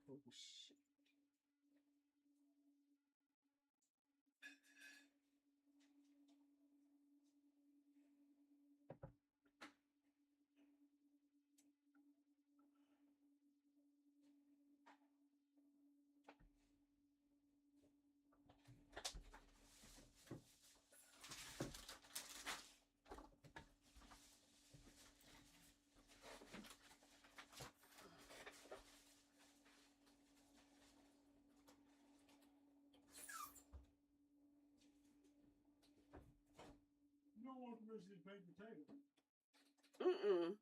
Oh, shit. You don't want permission to paint the table. Mm-mm.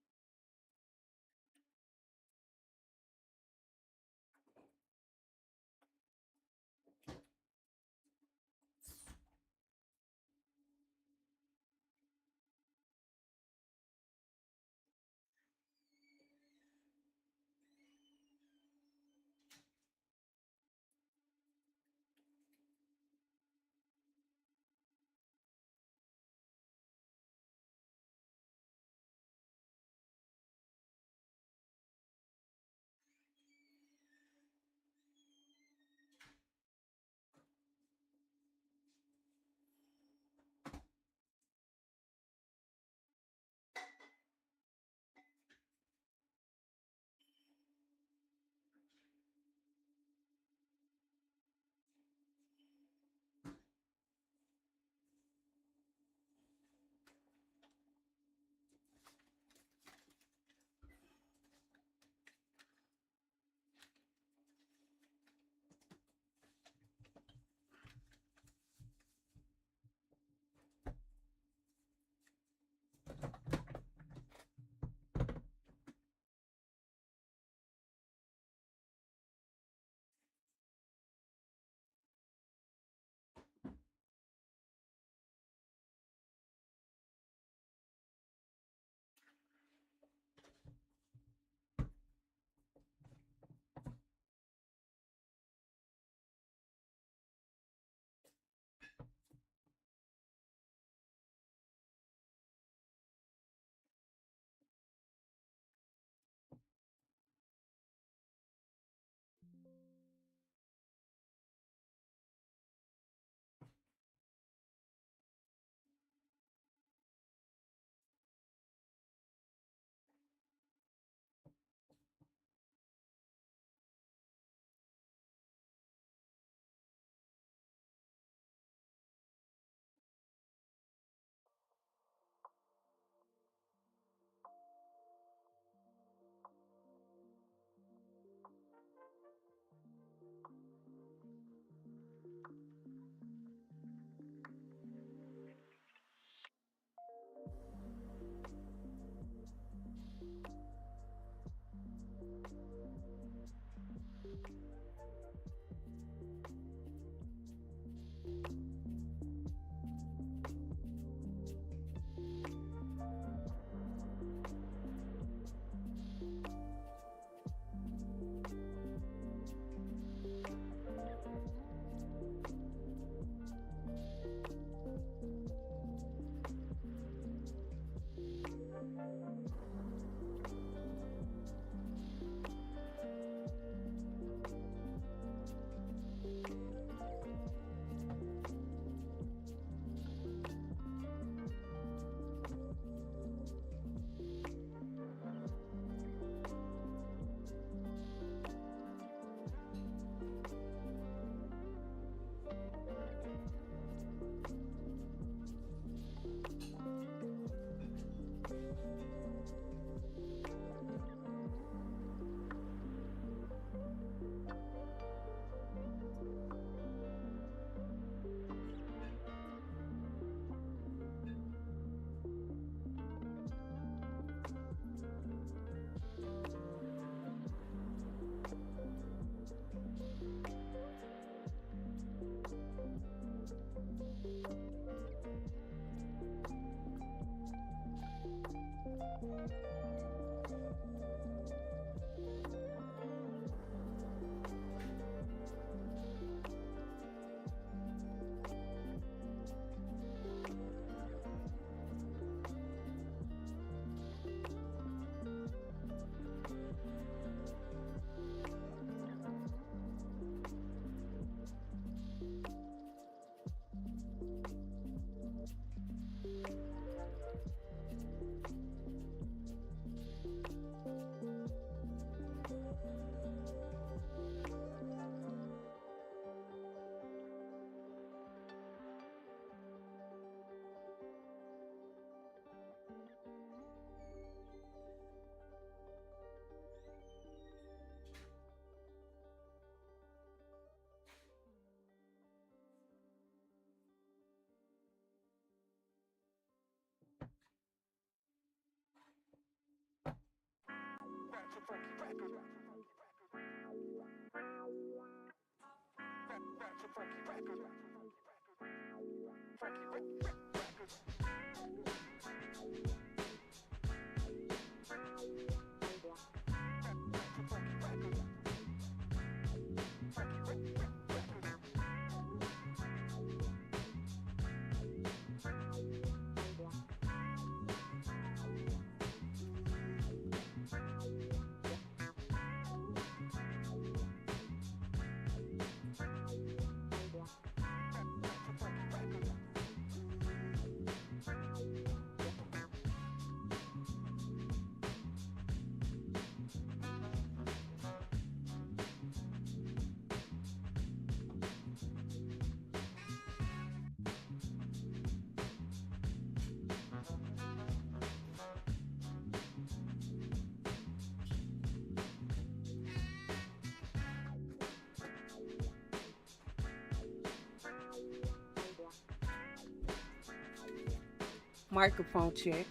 Microphone check.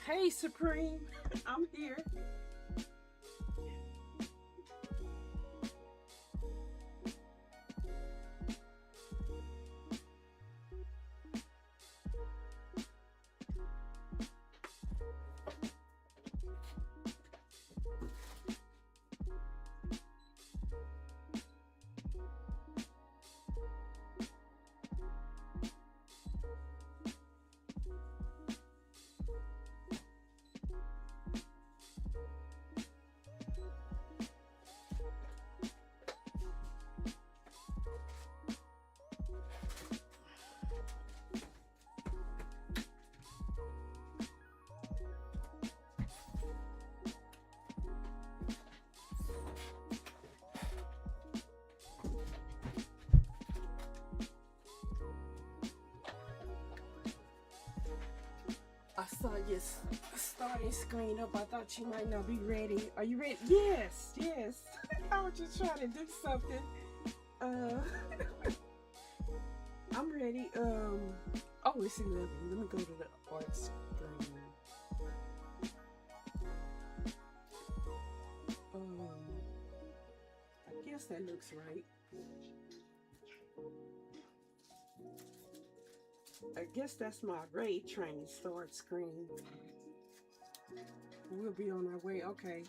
Hey, Supreme, I'm here. I saw your starting screen up. I thought you might not be ready. Are you ready? Yes, yes. I was just trying to do something. I'm ready. Oh, it's 11. Let me go to the art screen. I guess that looks right. I guess that's my Raid training start screen. We'll be on our way. Okay.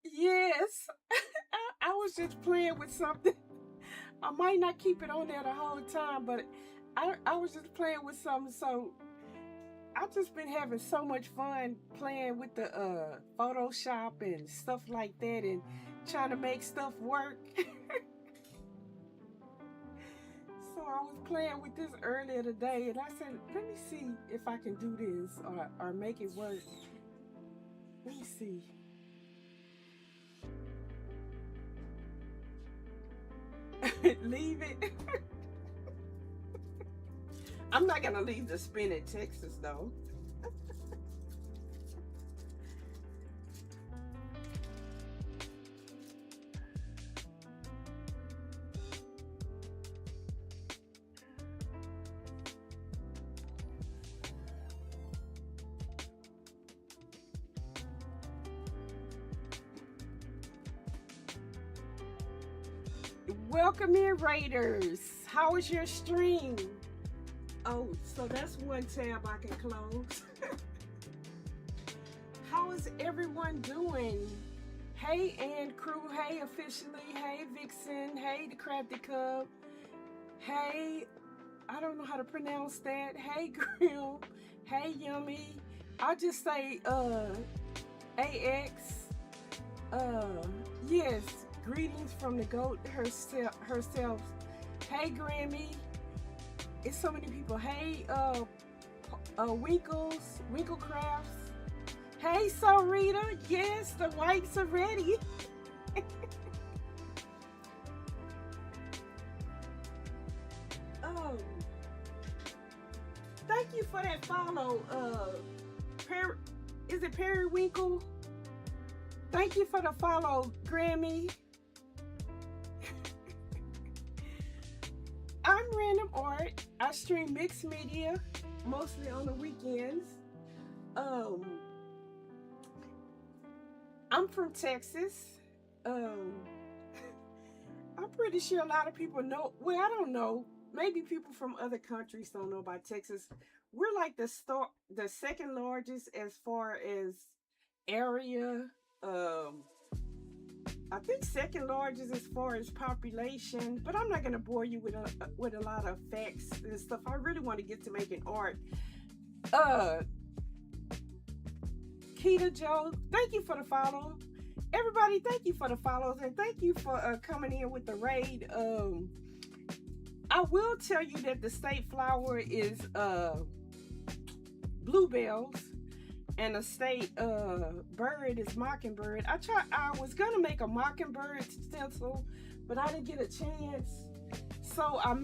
Yes. I was just playing with something. I might not keep it on there the whole time, but I was just playing with something. So I've just been having so much fun playing with the Photoshop and stuff like that and trying to make stuff work. So I was playing with this earlier today and I said, let me see if I can do this or make it work. Let me see. Leave it. I'm not gonna leave the spin in Texas though. Welcome in, Raiders. How was your stream? Oh, so that's one tab I can close. How is everyone doing? Hey, and crew. Hey, officially. Hey, Vixen. Hey, the Crafty Cub. Hey, I don't know how to pronounce that. Hey, Grill. Hey, Yummy. I'll just say, AX. Yes, greetings from the GOAT herself. Hey, Grammy. It's so many people. Hey, Winklecrafts. Hey, Sarita. Yes, the whites are ready. Thank you for that follow. Is it Periwinkle? Thank you for the follow, Grammy. I'm Random Art. I stream mixed media, mostly on the weekends. I'm from Texas. I'm pretty sure a lot of people know. Well, I don't know. Maybe people from other countries don't know about Texas. We're like the second largest as far as area. I think second largest as far as population, but I'm not going to bore you with a lot of facts and stuff. I really want to get to making art. Keita Joe, thank you for the follow. everybody, thank you for the follows and thank you for coming in with the raid. I will tell you that the state flower is bluebells, and the state bird is mockingbird. I was gonna make a mockingbird stencil, but I didn't get a chance. So I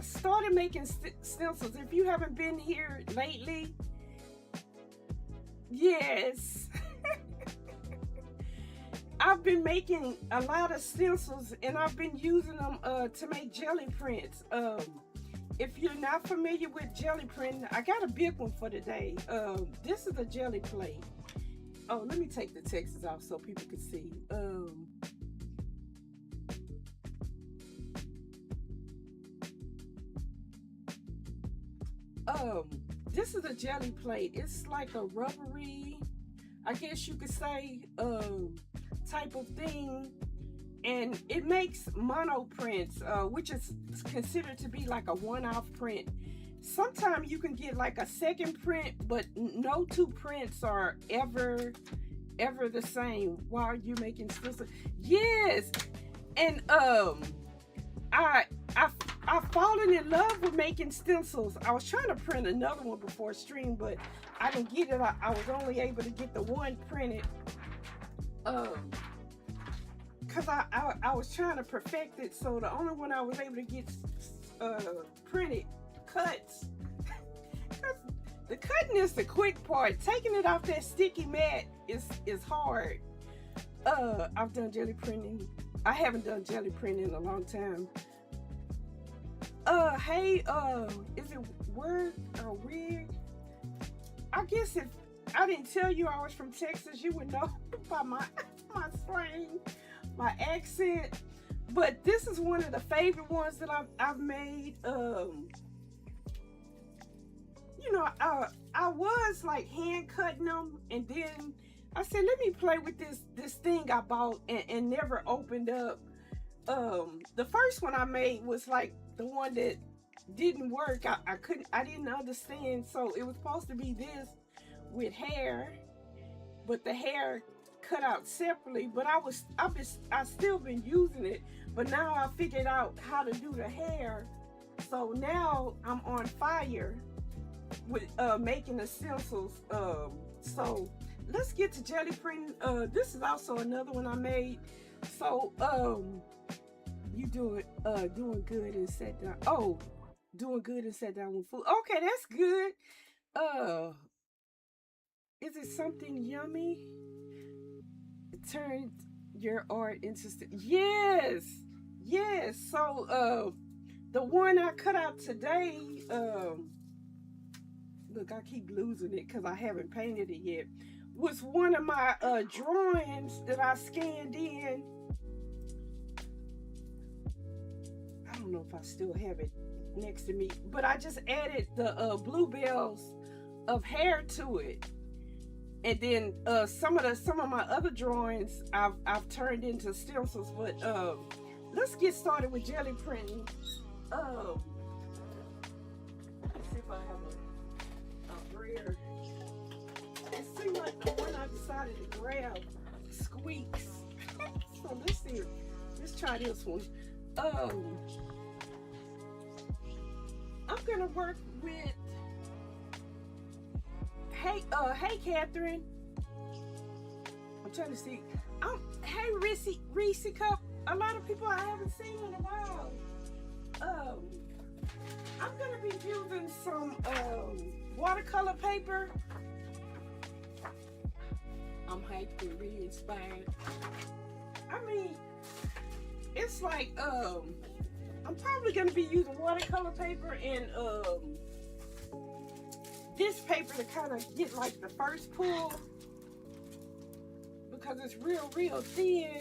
started making stencils. If you haven't been here lately, yes. I've been making a lot of stencils and I've been using them to make jelly prints. If you're not familiar with jelly printing, I got a big one for today. This is a jelly plate. Oh, let me take the texts off so people can see. This is a jelly plate. It's like a rubbery, I guess you could say, type of thing, and it makes mono prints, which is considered to be like a one-off print. Sometimes you can get like a second print, but no two prints are ever the same while you're making stencils. Yes, and I've fallen in love with making stencils. I was trying to print another one before stream, but I didn't get it. I was only able to get the one printed. Cause I was trying to perfect it, so the only one I was able to get printed cuts. The cutting is the quick part. Taking it off that sticky mat is hard. I've done jelly printing. I haven't done jelly printing in a long time. Hey, is it word or weird? I guess if I didn't tell you I was from Texas, you would know by my slang, my accent. But this is one of the favorite ones that I've made. You know, I was like hand cutting them, and then I said, let me play with this thing I bought and never opened up. The first one I made was like the one that didn't work. I didn't understand. So it was supposed to be this with hair, but the hair cut out separately. But I still been using it, but now I figured out how to do the hair. So now I'm on fire with making the stencils. So let's get to jelly printing. This is also another one I made. So you doing good and sat down. Oh, doing good and sat down with food. Okay, that's good. Is it something yummy? It turned your art into yes. So the one I cut out today, look, I keep losing it because I haven't painted it yet, was one of my drawings that I scanned in. I don't know if I still have it next to me, but I just added the bluebells of hair to it, and then some of my other drawings I've turned into stencils. But let's get started with jelly printing. Let's see if I have a brayer. It seems like the one I decided to grab squeaks. So let's see. Let's try this one. I'm gonna work with hey Catherine. I'm trying to see. Hey Reese Cup. A lot of people I haven't seen in a while. I'm gonna be using some watercolor paper. I'm hyped and re-inspired. I mean, it's like I'm probably gonna be using watercolor paper and this paper to kind of get like the first pull, because it's real thin.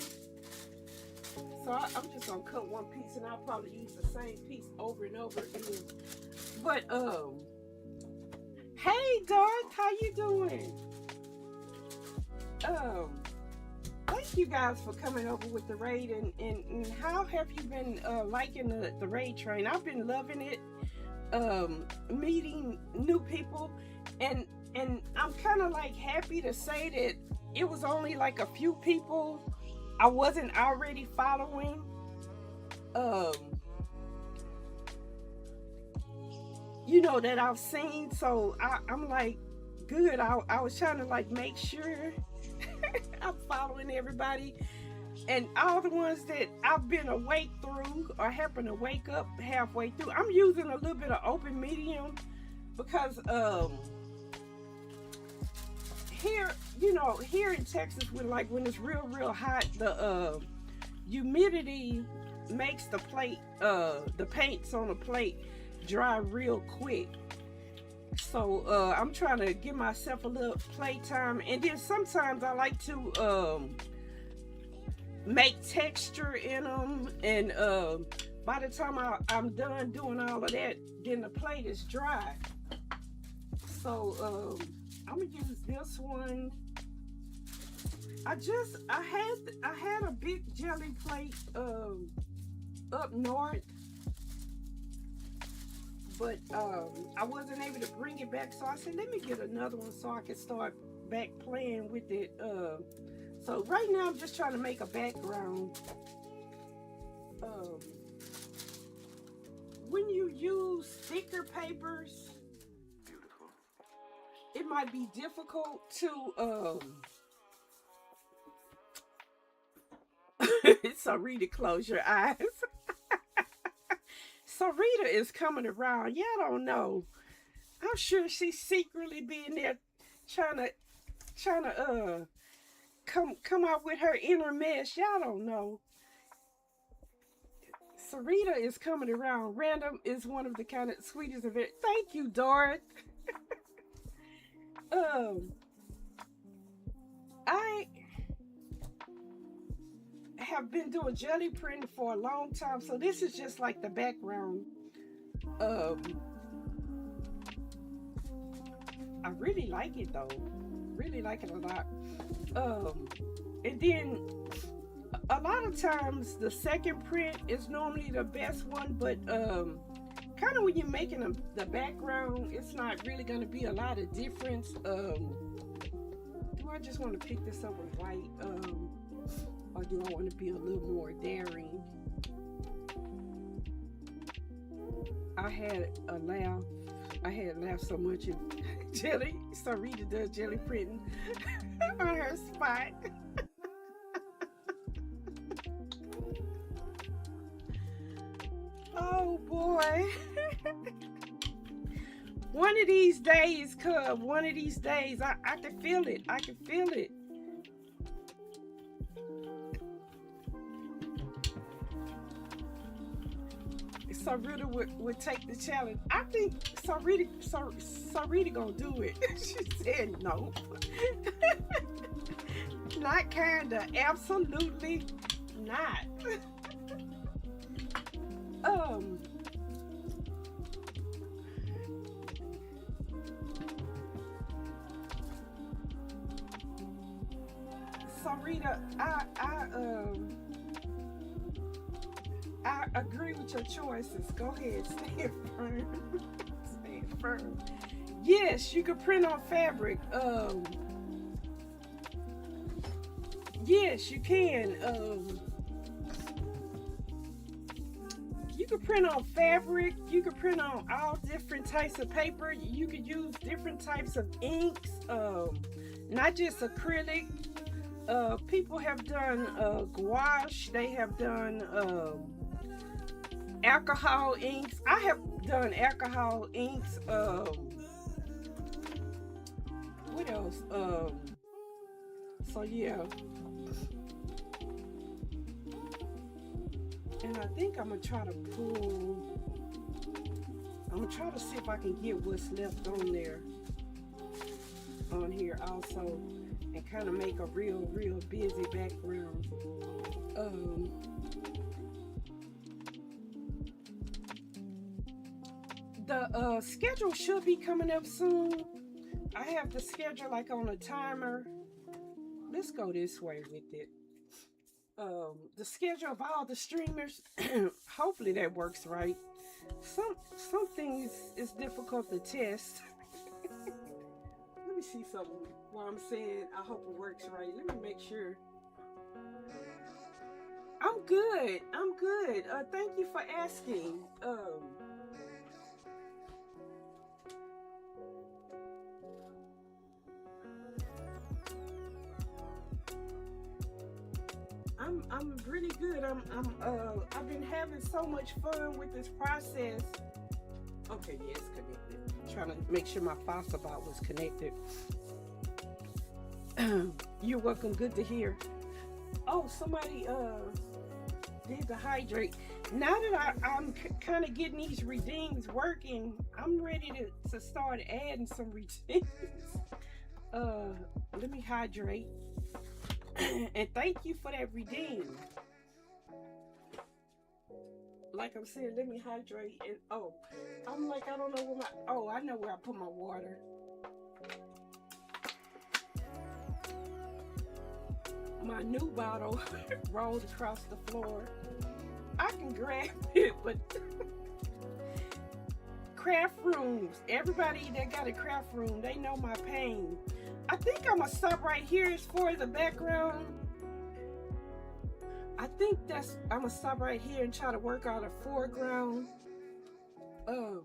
So I'm just gonna cut one piece and I'll probably use the same piece over and over again. But hey Darth, how you doing? Thank you guys for coming over with the raid, and how have you been liking the raid train? I've been loving it, meeting new people, and I'm kind of like happy to say that it was only like a few people I wasn't already following. Um, you know, that I've seen. So I'm like, good. I was trying to like make sure I'm following everybody, and all the ones that I've been awake through or happen to wake up halfway through. I'm using a little bit of open medium because here, you know, here in Texas, when it's real hot, the humidity makes the paints on the plate dry real quick. So I'm trying to give myself a little playtime, and then sometimes I like to make texture in them, and by the time I'm done doing all of that, then the plate is dry. So I'm gonna use this one. I had a big jelly plate up north, but I wasn't able to bring it back, so I said let me get another one so I can start back playing with it. So right now I'm just trying to make a background. When you use thicker papers, it might be difficult to Sarita, close your eyes. Sarita is coming around. Y'all don't know. I'm sure she's secretly being there trying to come out with her inner mesh. Y'all don't know. Sarita is coming around. Random is one of the kind of sweetest of it. Thank you, Dorothy. I have been doing jelly printing for a long time, so this is just like the background. I really like it though. Really like it a lot. And then a lot of times the second print is normally the best one, but kind of when you're making the background, it's not really going to be a lot of difference. Do I just want to pick this up with white, or do I want to be a little more daring? I had laughed so much in Jelly. Sarita does jelly printing on her spot. Oh boy. One of these days, cub, one of these days, I can feel it. I can feel it. Sarita would take the challenge. I think Sarita gonna do it. She said no. Not kinda, absolutely not. Sarita, I agree with your choices. Go ahead, stand firm. Stand firm. Yes, you can print on fabric. Yes, you can. You can print on fabric. You can print on all different types of paper. You can use different types of inks. Not just acrylic. People have done gouache. They have done alcohol inks. I have done alcohol inks. What else? So yeah. And I think I'm gonna try to see if I can get what's left on there, on here also, and kind of make a real busy background. The schedule should be coming up soon. I have the schedule like on a timer. Let's go this way with it. The schedule of all the streamers, hopefully that works right. Some things is difficult to test. Let me see something while I'm saying I hope it works right. Let me make sure. I'm good. I'm good. Thank you for asking. I'm really good. I've been having so much fun with this process. Okay, yeah, it's connected. Trying to make sure my fossil bot was connected. You're welcome. Good to hear. Oh, somebody did the hydrate. Now that I'm kind of getting these redeems working, I'm ready to start adding some redeems. Let me hydrate. And thank you for that redeem. Like I'm saying, let me hydrate. And oh, I'm like, I don't know where I know where I put my water. My new bottle rolled across the floor. I can grab it, but craft rooms. Everybody that got a craft room, they know my pain. I think I'm gonna stop right here as far as the background. I think I'm gonna stop right here and try to work out a foreground. Let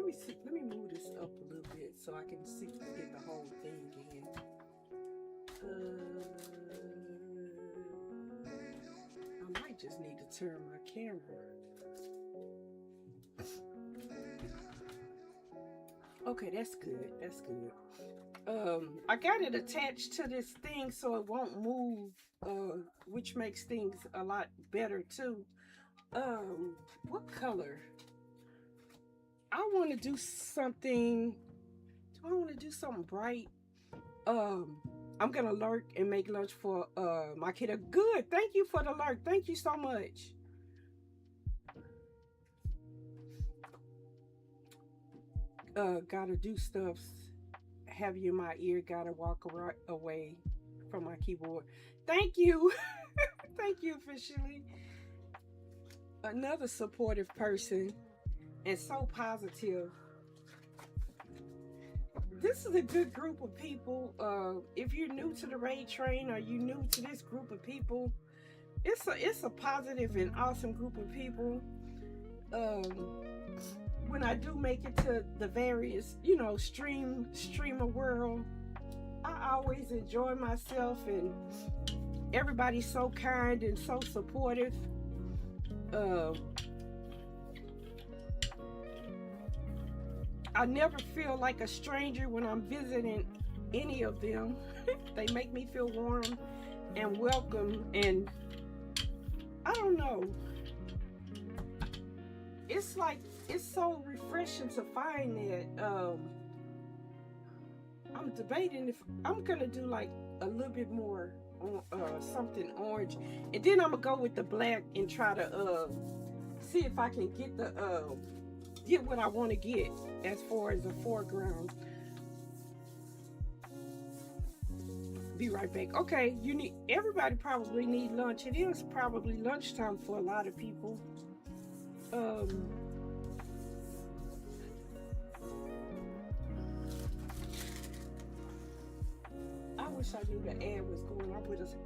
me see. Let me move this up a little bit so I can get the whole thing in. I might just need to turn my camera. Okay, that's good. That's good. I got it attached to this thing so it won't move, which makes things a lot better too. What color? I want to do something. Do I want to do something bright? I'm gonna lurk and make lunch for my kiddo. Good. Thank you for the lurk. Thank you so much. Gotta do stuff. Have you in my ear, gotta walk away from my keyboard. Thank you. Thank you officially. Another supportive person and so positive. This is a good group of people. If you're new to the Raid train or you're new to this group of people, it's a positive and awesome group of people. When I do make it to the various, streamer world, I always enjoy myself, and everybody's so kind and so supportive. I never feel like a stranger when I'm visiting any of them. They make me feel warm and welcome, and I don't know. It's so refreshing to find that. I'm debating if I'm gonna do like a little bit more on something orange, and then I'm gonna go with the black and try to see if I can get what I want to get as far as the foreground. Be right back. Okay, everybody probably need lunch. It is probably lunchtime for a lot of people. I wish I knew the ad was going. I would have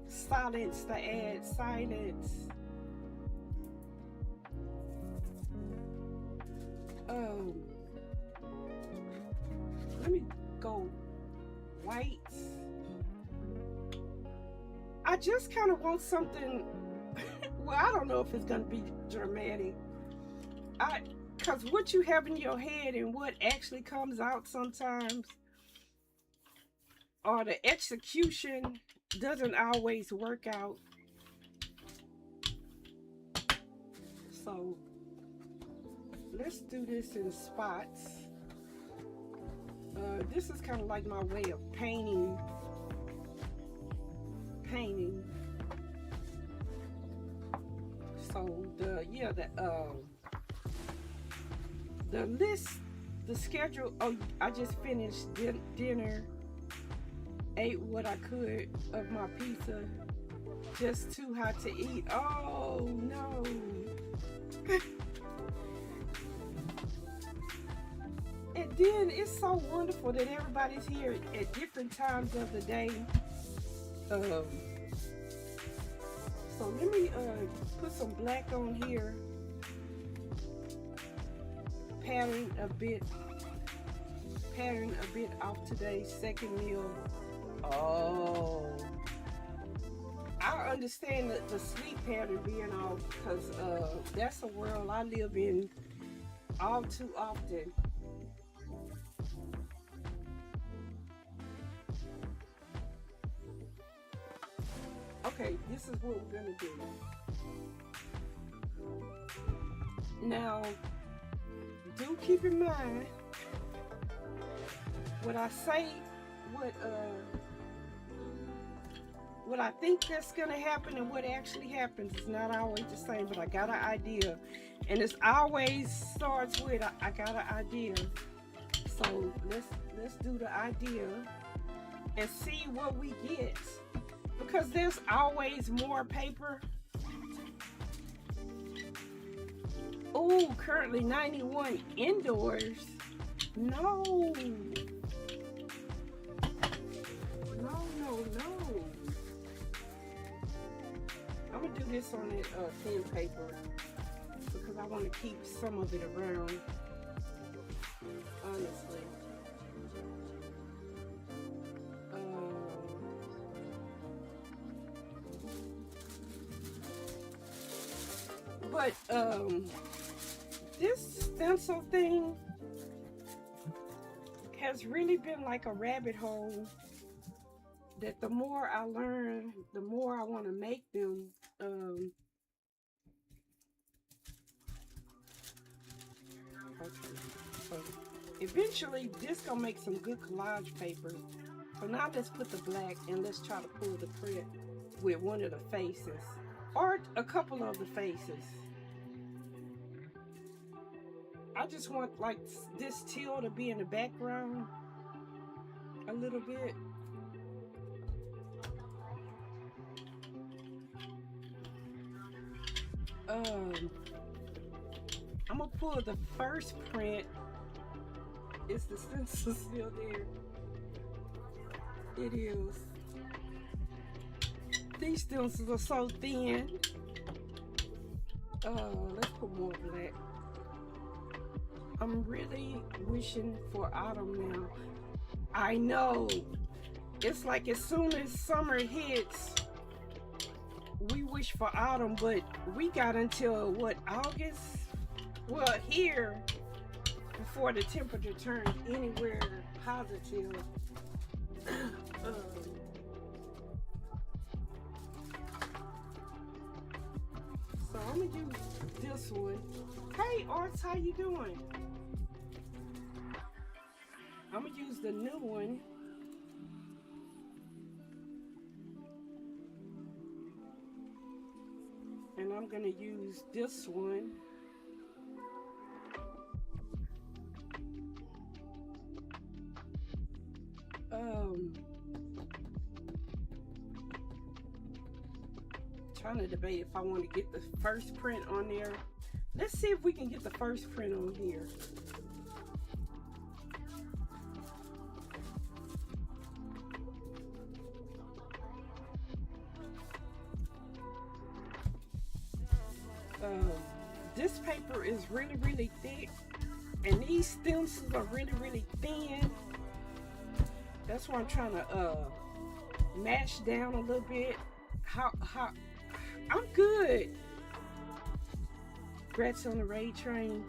silenced the ad. Silence. Let me go white. I just kind of want something. Well, I don't know if it's gonna be dramatic. Cause what you have in your head and what actually comes out sometimes, or the execution doesn't always work out. So let's do this in spots. This is kind of like my way of painting. So the list, the schedule. Oh, I just finished dinner. Ate what I could of my pizza. Just too hot to eat. Oh no. And then it's so wonderful that everybody's here at different times of the day. So let me put some black on here. Pattern a bit off today's second meal. Oh, I understand the sleep pattern being off, because that's a world I live in all too often. Okay, this is what we're gonna do. Now, do keep in mind what I say, what I think that's gonna happen and what actually happens is not always the same, but I got an idea. And it's always starts with I got an idea. So let's do the idea and see what we get. Because there's always more paper. Oh, currently 91 indoors. No. No. I'm gonna do this on that thin paper because I want to keep some of it around. Honestly. But this stencil thing has really been like a rabbit hole that the more I learn, the more I want to make them. Okay, so eventually this gonna make some good collage paper. So now let's put the black and let's try to pull the print with one of the faces or a couple of the faces. I just want like this teal to be in the background a little bit. I'm gonna pull the first print. Is the stencil still there? It is. These stencils are so thin. Let's put more black. I'm really wishing for autumn now. I know. It's like as soon as summer hits, we wish for autumn, but we got until what, August? Well, here, before the temperature turns anywhere positive. So I'm gonna use this one. Hey Arts, how you doing? I'm gonna use the new one. And I'm gonna use this one. Trying to debate if I want to get the first print on there. Let's see if we can get the first print on here. This paper is really, really thick, and these stencils are really, really thin. That's why I'm trying to mash down a little bit. I'm good. Congrats on the raid train.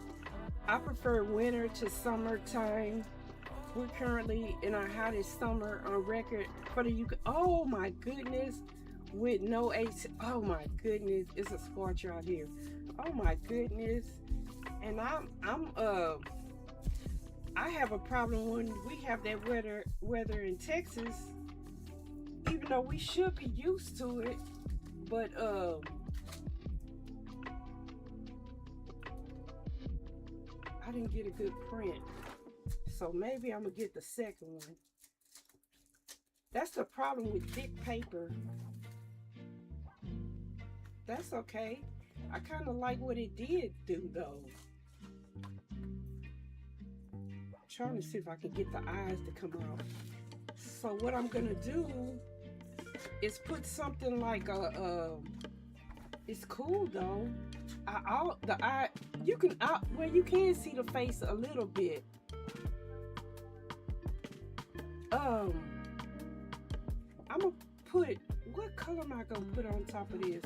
I prefer winter to summertime. We're currently in our hottest summer on record for the UK. Oh my goodness, with no AC. Oh my goodness, it's a scorcher out here. Oh my goodness. And I have a problem when we have that weather in Texas, even though we should be used to it. But I didn't get a good print, so maybe I'm gonna get the second one. That's the problem with thick paper. That's okay. I kind of like what it did do though. trying to see if I can get the eyes to come out. So what I'm gonna do is put something like it's cool though. You can see the face a little bit. I'm gonna put, what color am I gonna put on top of this?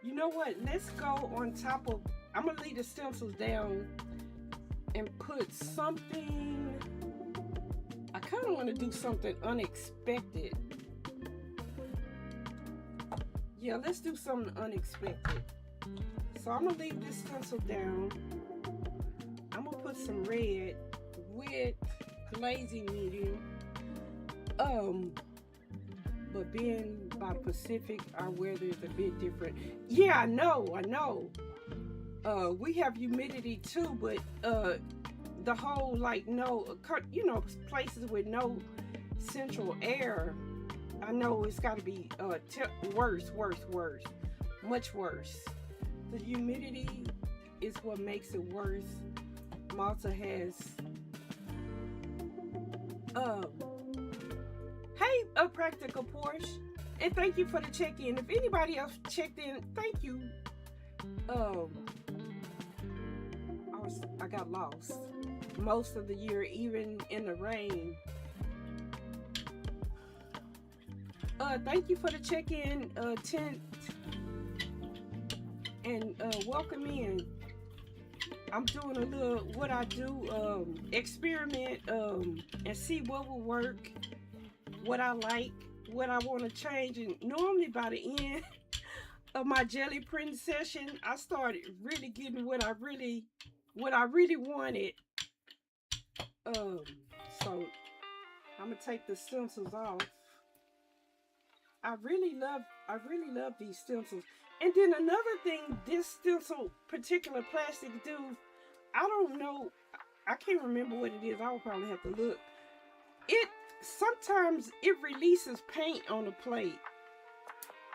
You know what? Let's go on top of, I'm gonna leave the stencils down and put something. I kind of want to do something unexpected. Yeah, let's do something unexpected. So I'm gonna leave this stencil down. I'm gonna put some red with glazing medium. But being by the Pacific, our weather is a bit different. Yeah, I know. We have humidity too, but the whole, like, places with no central air, I know it's got to be worse, much worse. The humidity is what makes it worse. Malta has hey, a Practical Porsche, and thank you for the check-in. If anybody else checked in, thank you. I got lost most of the year, even in the rain. Thank you for the check-in, tent, and welcome in. I'm doing a little, what I do, experiment, and see what will work, what I like, what I want to change. And normally by the end of my jelly print session, I started really getting what I really wanted. So I'm gonna take the stencils off. I really love these stencils. And then another thing, this stencil particular plastic do, I don't know, I can't remember what it is. I will probably have to look. Sometimes it releases paint on the plate,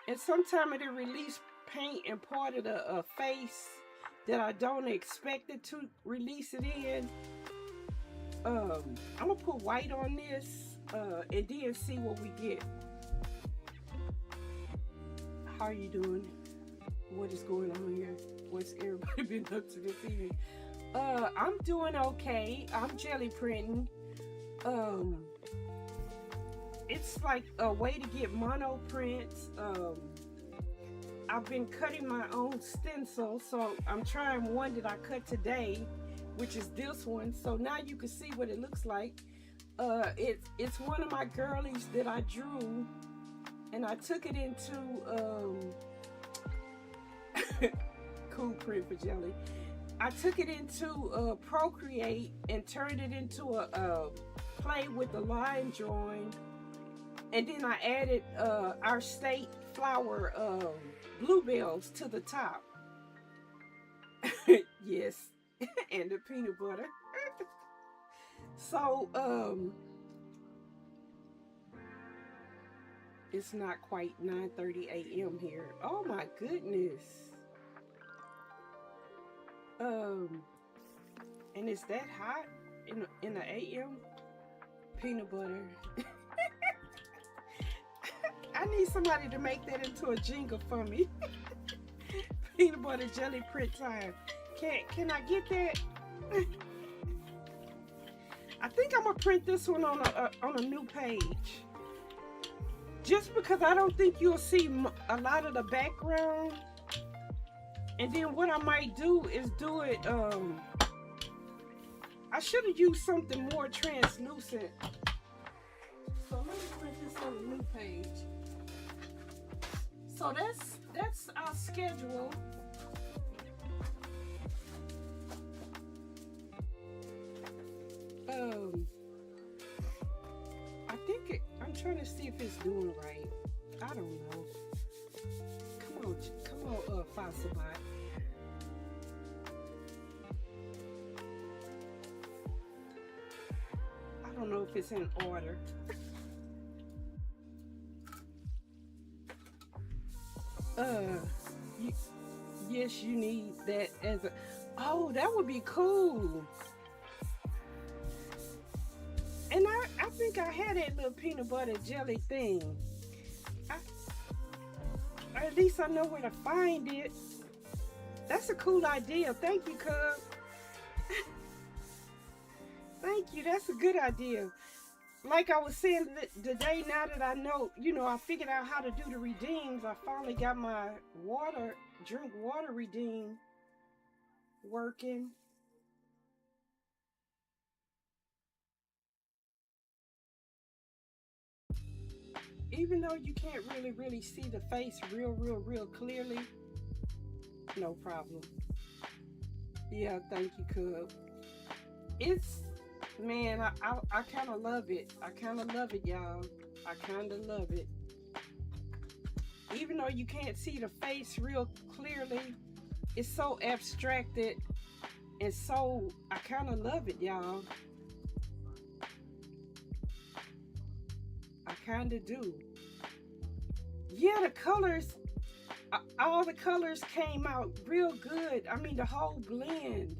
and sometimes it releases paint in part of the face that I don't expect it to release it in. I'm gonna put white on this and then see what we get. How are you doing? What is going on here? What's everybody been up to this evening? I'm doing okay. I'm jelly printing. It's like a way to get mono prints. I've been cutting my own stencil, so I'm trying one that I cut today, which is this one. So now you can see what it looks like. It's one of my girlies that I drew, and I took it into cool print for jelly. I took it into Procreate and turned it into a play with the line drawing, and then I added our state flower bluebells to the top. Yes, and the peanut butter. So it's not quite 9:30 a.m. here. Oh my goodness. And it's that hot in the a.m. Peanut butter. I need somebody to make that into a jingle for me. Peanut butter jelly print time. Can I get that? I think I'm gonna print this one on a new page, just because I don't think you'll see a lot of the background. And then what I might do is do it. I should have used something more translucent. So let me print this on a new page. So that's our schedule. I think I'm trying to see if it's doing right. I don't know. Come on, Fossilbot. I don't know if it's in order. Yeah, guess you need that as a, oh, that would be cool. And I think I had that little peanut butter jelly thing. I, or at least I know where to find it. That's a cool idea. Thank you, Cub. Thank you. That's a good idea. Like I was saying today, now that I know, I figured out how to do the redeems. I finally got my drink water redeem working. Even though you can't really see the face real clearly, no problem. Yeah, thank you, Cub. It's, man, I kind of love it. I kind of love it, y'all. I kind of love it. Even though you can't see the face real clearly, it's so abstracted, and so I kind of love it, y'all. I kind of do. Yeah, the colors, all the colors came out real good. I mean, the whole blend.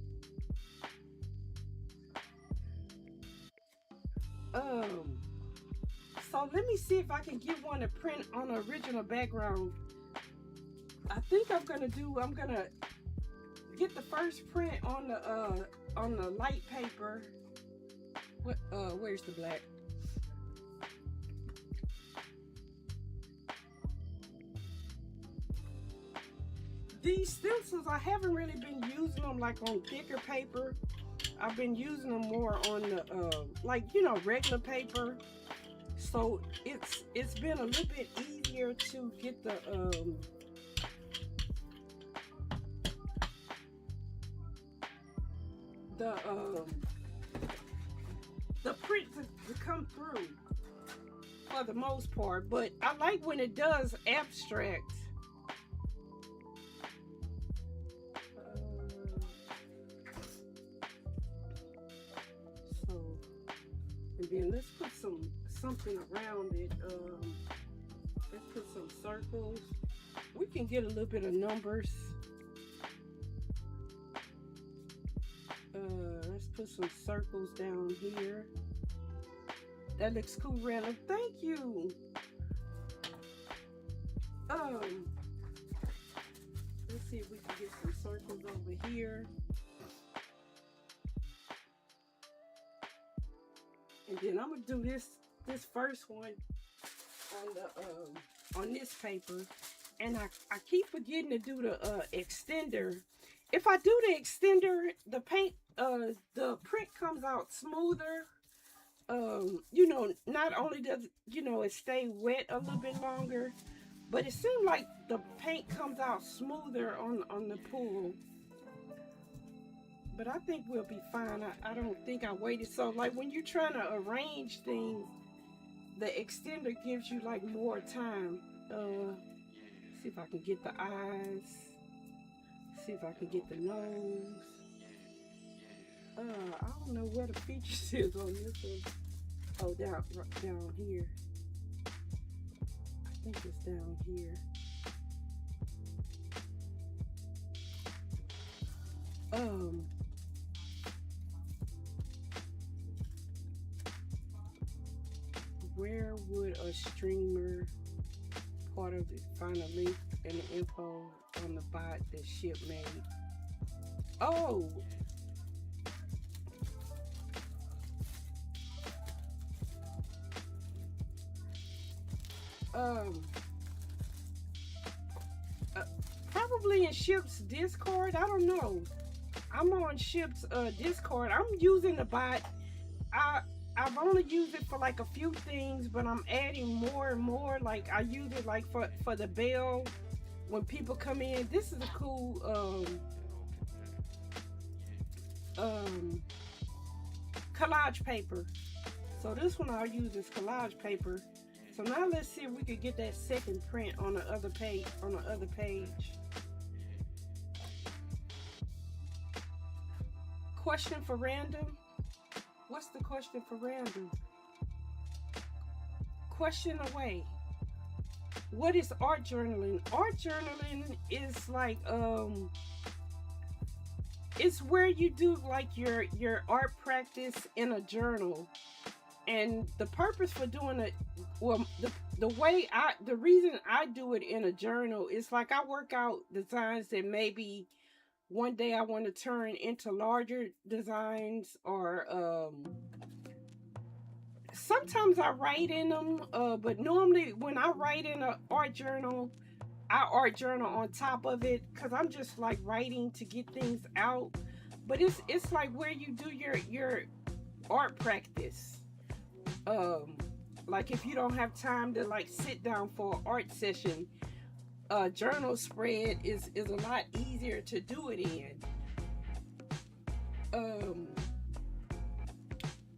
So let me see if I can get one to print on the original background. I think I'm gonna get the first print on the light paper. Where's the black? These stencils, I haven't really been using them like on thicker paper. I've been using them more on the regular paper. So it's been a little bit easier to get the print to come through for the most part. But I like when it does abstract. And then let's put something around it. Let's put some circles. We can get a little bit of numbers. Let's put some circles down here. That looks cool, random. Thank you. Let's see if we can get some circles over here. And then I'm gonna do this first one on this paper, and I keep forgetting to do the extender. If I do the extender, the print comes out smoother. Not only does it stay wet a little bit longer, but it seems like the paint comes out smoother on the pull. But I think we'll be fine. I don't think I waited. So like when you're trying to arrange things, the extender gives you like more time. See if I can get the eyes. See if I can get the nose. I don't know where the features is on this one. Oh, down here. I think it's down here. Where would a streamer part of it find a link and the info on the bot that ship made? Oh, probably in Ship's Discord. I don't know. I'm on Ship's Discord. I'm using the bot. I've only used it for like a few things, but I'm adding more and more. Like I use it like for the bell when people come in. This is a cool collage paper. So this one I'll use as collage paper. So now let's see if we could get that second print on the other page. Question for random. What's the question for random? Question away. what is art journaling? Art journaling is like it's where you do like your art practice in a journal. And the purpose for doing it, well, the reason I do it in a journal is like I work out designs that maybe one day I want to turn into larger designs, or sometimes I write in them, but normally when I write in an art journal, I art journal on top of it, because I'm just like writing to get things out. But it's like where you do your art practice. Like if you don't have time to like sit down for an art session, a journal spread is a lot easier to do it in.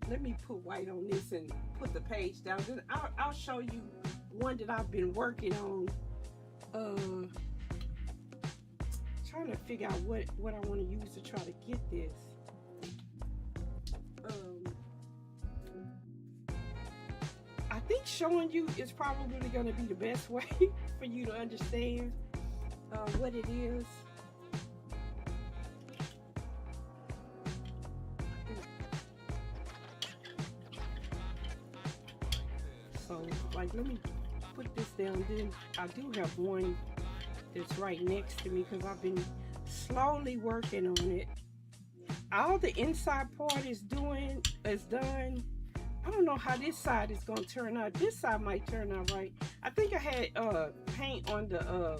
Let me put white on this and put the page down. Then I'll show you one that I've been working on. Trying to figure out what I want to use to try to get this. I think showing you is probably going to be the best way for you to understand what it is. So, like, let me put this down. Then I do have one that's right next to me because I've been slowly working on it. All the inside part is done. I don't know how this side is gonna turn out. This side might turn out right. I think I had paint on the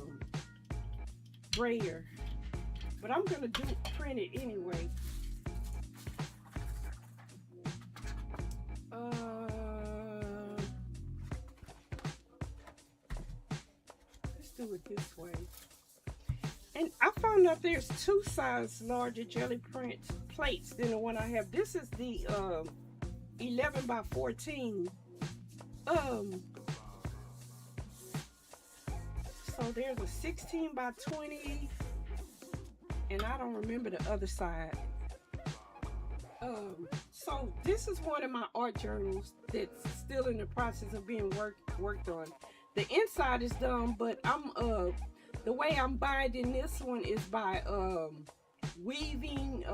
brayer, but I'm gonna print it anyway. Let's do it this way. And I found out there's 2 size larger Gelli print plates than the one I have. This is the 11 by 14. So there's a 16 by 20, and I don't remember the other side. So this is one of my art journals that's still in the process of being worked on. The inside is done, but I'm the way I'm binding this one is by weaving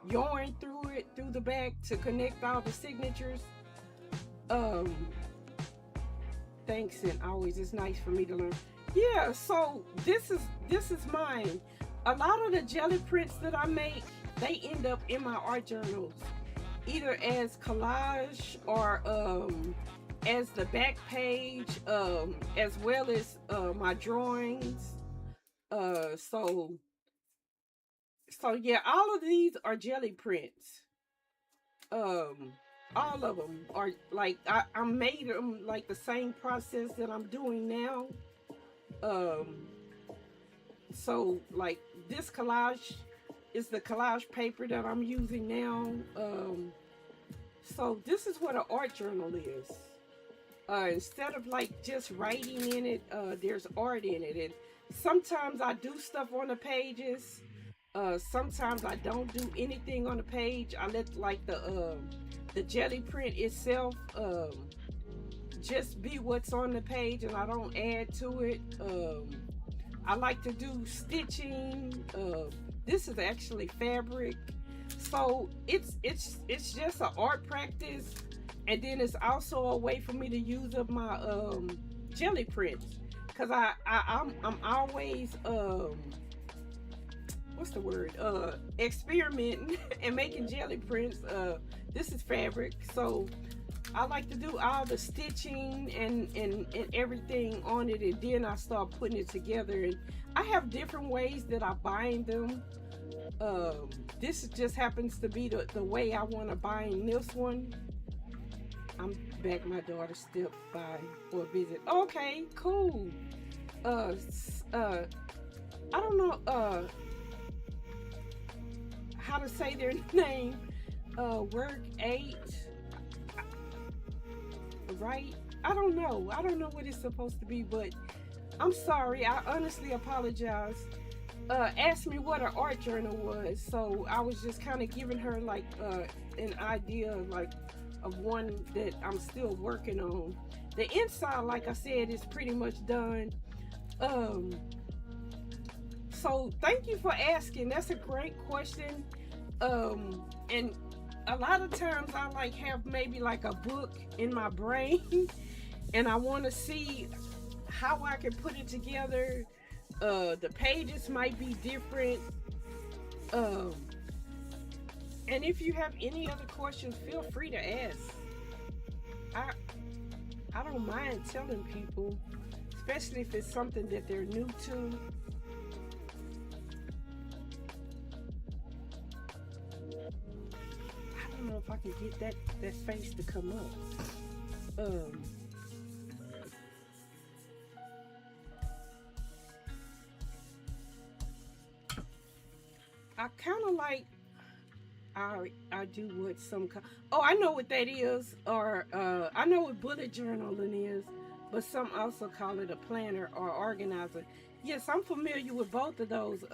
yarn through the back to connect all the signatures. Thanks, and always it's nice for me to learn. Yeah, so this is mine. A lot of the Gelli prints that I make, they end up in my art journals, either as collage or as the back page, as well as my drawings. So yeah, all of these are Gelli prints. All of them are like I made them like the same process that I'm doing now. So like this collage is the collage paper that I'm using now. So this is what an art journal is. Instead of like just writing in it, there's art in it. And sometimes I do stuff on the pages. Sometimes I don't do anything on the page. I let like the Gelli print itself just be what's on the page, and I don't add to it. I like to do stitching. This is actually fabric, so it's just an art practice, and then it's also a way for me to use up my Gelli prints, because I'm always what's the word, experimenting and making Gelli prints. This is fabric, so I like to do all the stitching and everything on it, and then I start putting it together. And I have different ways that I bind them. This just happens to be the way I want to bind this one. I'm back. My daughter stepped by for a visit. Okay, cool. I don't know how to say their name. Work 8, right? I don't know what it's supposed to be, but I'm sorry. I honestly apologize. Asked me what an art journal was, so I was just kind of giving her like an idea like of one that I'm still working on the inside, like I said, is pretty much done. So thank you for asking. That's a great question. And a lot of times I like have maybe like a book in my brain and I want to see how I can put it together. The pages might be different. And if you have any other questions, feel free to ask. I don't mind telling people, especially if it's something that they're new to. I don't know if I can get that face to come up. I kind of like I do what some oh, I know what that is, or I know what bullet journaling is, but some also call it a planner or organizer. Yes, I'm familiar with both of those.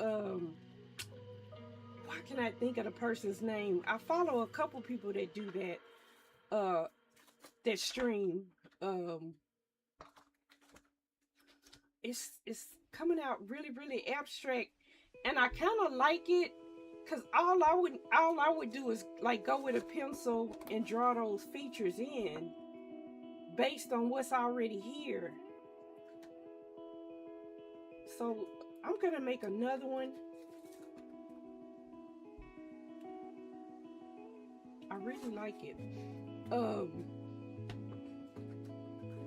Why can I think of the person's name? I follow a couple people that do that. That stream. It's coming out really abstract, and I kind of like it. Cause all I would do is like go with a pencil and draw those features in based on what's already here. So I'm gonna make another one. I really like it.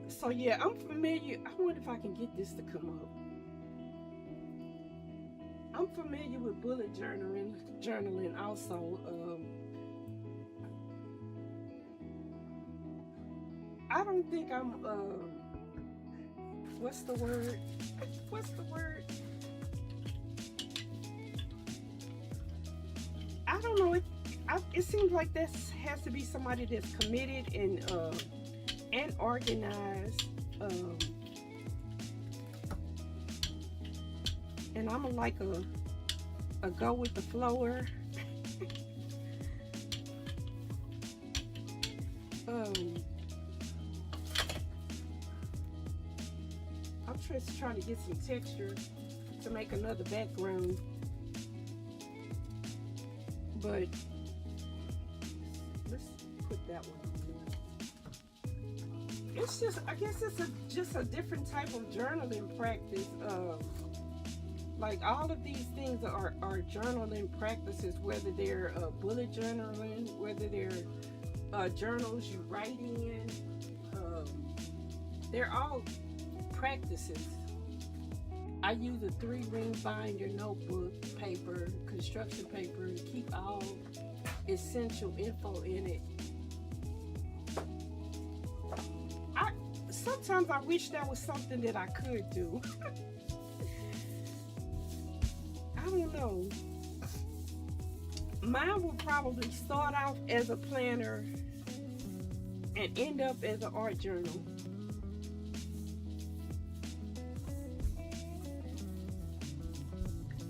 So yeah, I'm familiar. I wonder if I can get this to come up. I'm familiar with bullet journaling also. I don't think I'm, what's the word? I don't know. It seems like this has to be somebody that's committed and organized. And I'm like a go with the flower. I'm just trying to get some texture to make another background, but let's put that one on there. It's just, I guess it's just a different type of journaling practice. Like all of these things are journaling practices, whether they're bullet journaling, whether they're journals you write in. They're all practices. I use a 3-ring binder notebook paper, construction paper, to keep all essential info in it. Sometimes I wish that was something that I could do. I don't know. Mine will probably start off as a planner and end up as an art journal.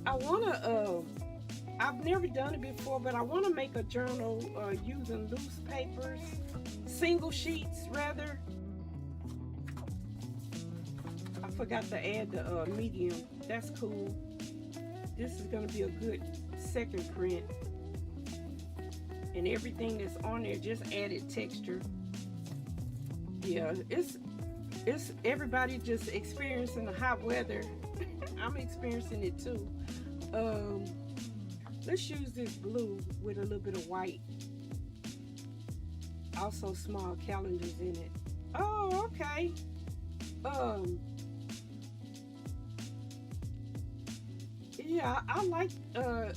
I wanna, I've never done it before, but I wanna make a journal using loose papers, single sheets rather. I forgot to add the medium. That's cool. This is gonna be a good second print. And everything that's on there just added texture. Yeah, it's everybody just experiencing the hot weather. I'm experiencing it too. Let's use this blue with a little bit of white. Also small calendars in it. Oh, okay. Yeah, I like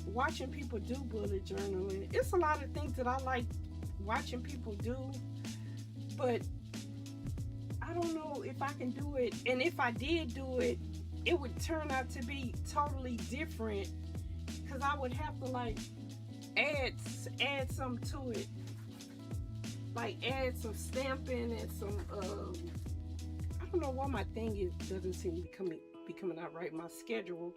watching people do bullet journaling. It's a lot of things that I like watching people do, but I don't know if I can do it. And if I did do it, it would turn out to be totally different, because I would have to like add something to it, like add some stamping and some I don't know why my thing doesn't seem to be coming out right. My schedule.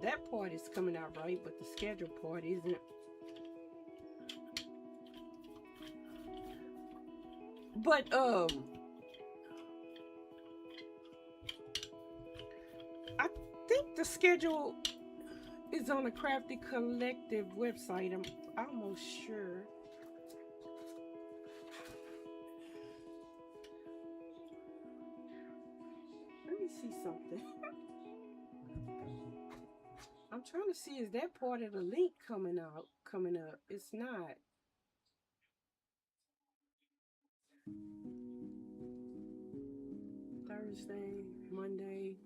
that part is coming out right, but the schedule part isn't. But I think the schedule is on the Crafty Collective website. I'm almost sure. Let me see something. I'm trying to see, is that part of the link coming up? It's not. Thursday, Monday.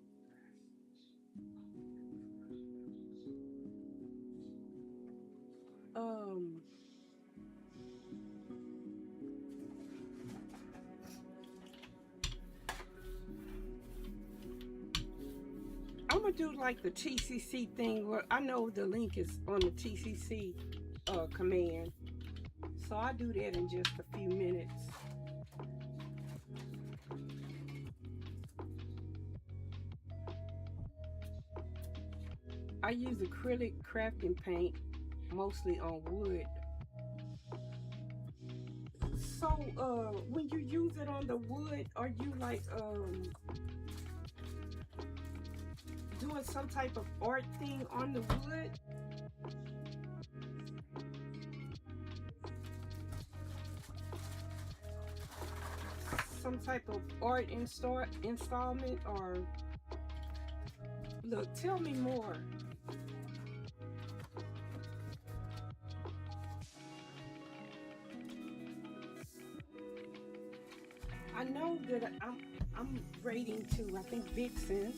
I'm gonna do like the TCC thing where I know the link is on the TCC command, so I'll do that in just a few minutes. I use acrylic crafting paint mostly on wood. So when you use it on the wood, are you like doing some type of art thing on the wood? Some type of art installment, or look, tell me more. I know that I'm rating to, I think, Vixen.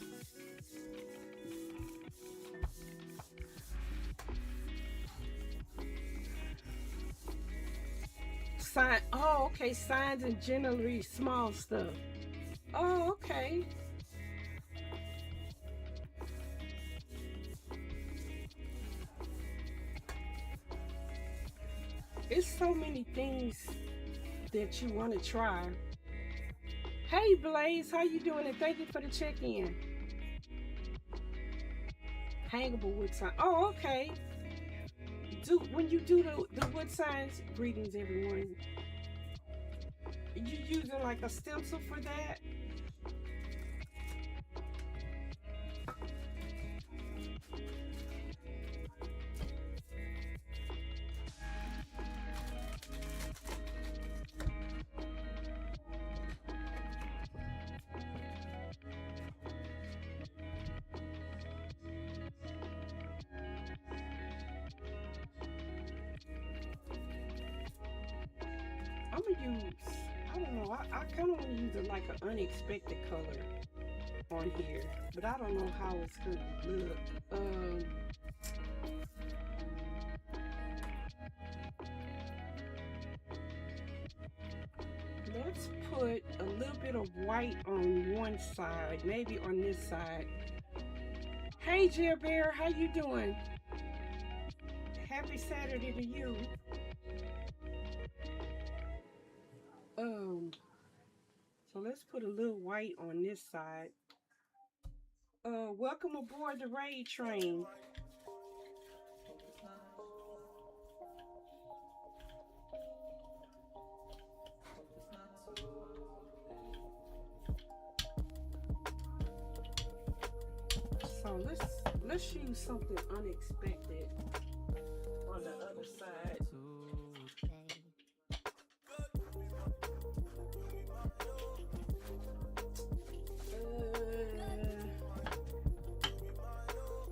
Sign. Oh, okay. Signs and generally small stuff. Oh, okay. It's so many things that you want to try. Hey Blaze, how you doing? And thank you for the check-in. Hangable wood sign. Oh, okay. When you do the wood signs, greetings everyone. You using like a stencil for that? I'm gonna use, I don't know, I kind of want to use it like an unexpected color on here, but I don't know how it's gonna look. Let's put a little bit of white on one side, maybe on this side. Hey Jer Bear, how you doing? Happy Saturday to you. So let's put a little white on this side. Welcome aboard the raid train. So let's use something unexpected on the other side.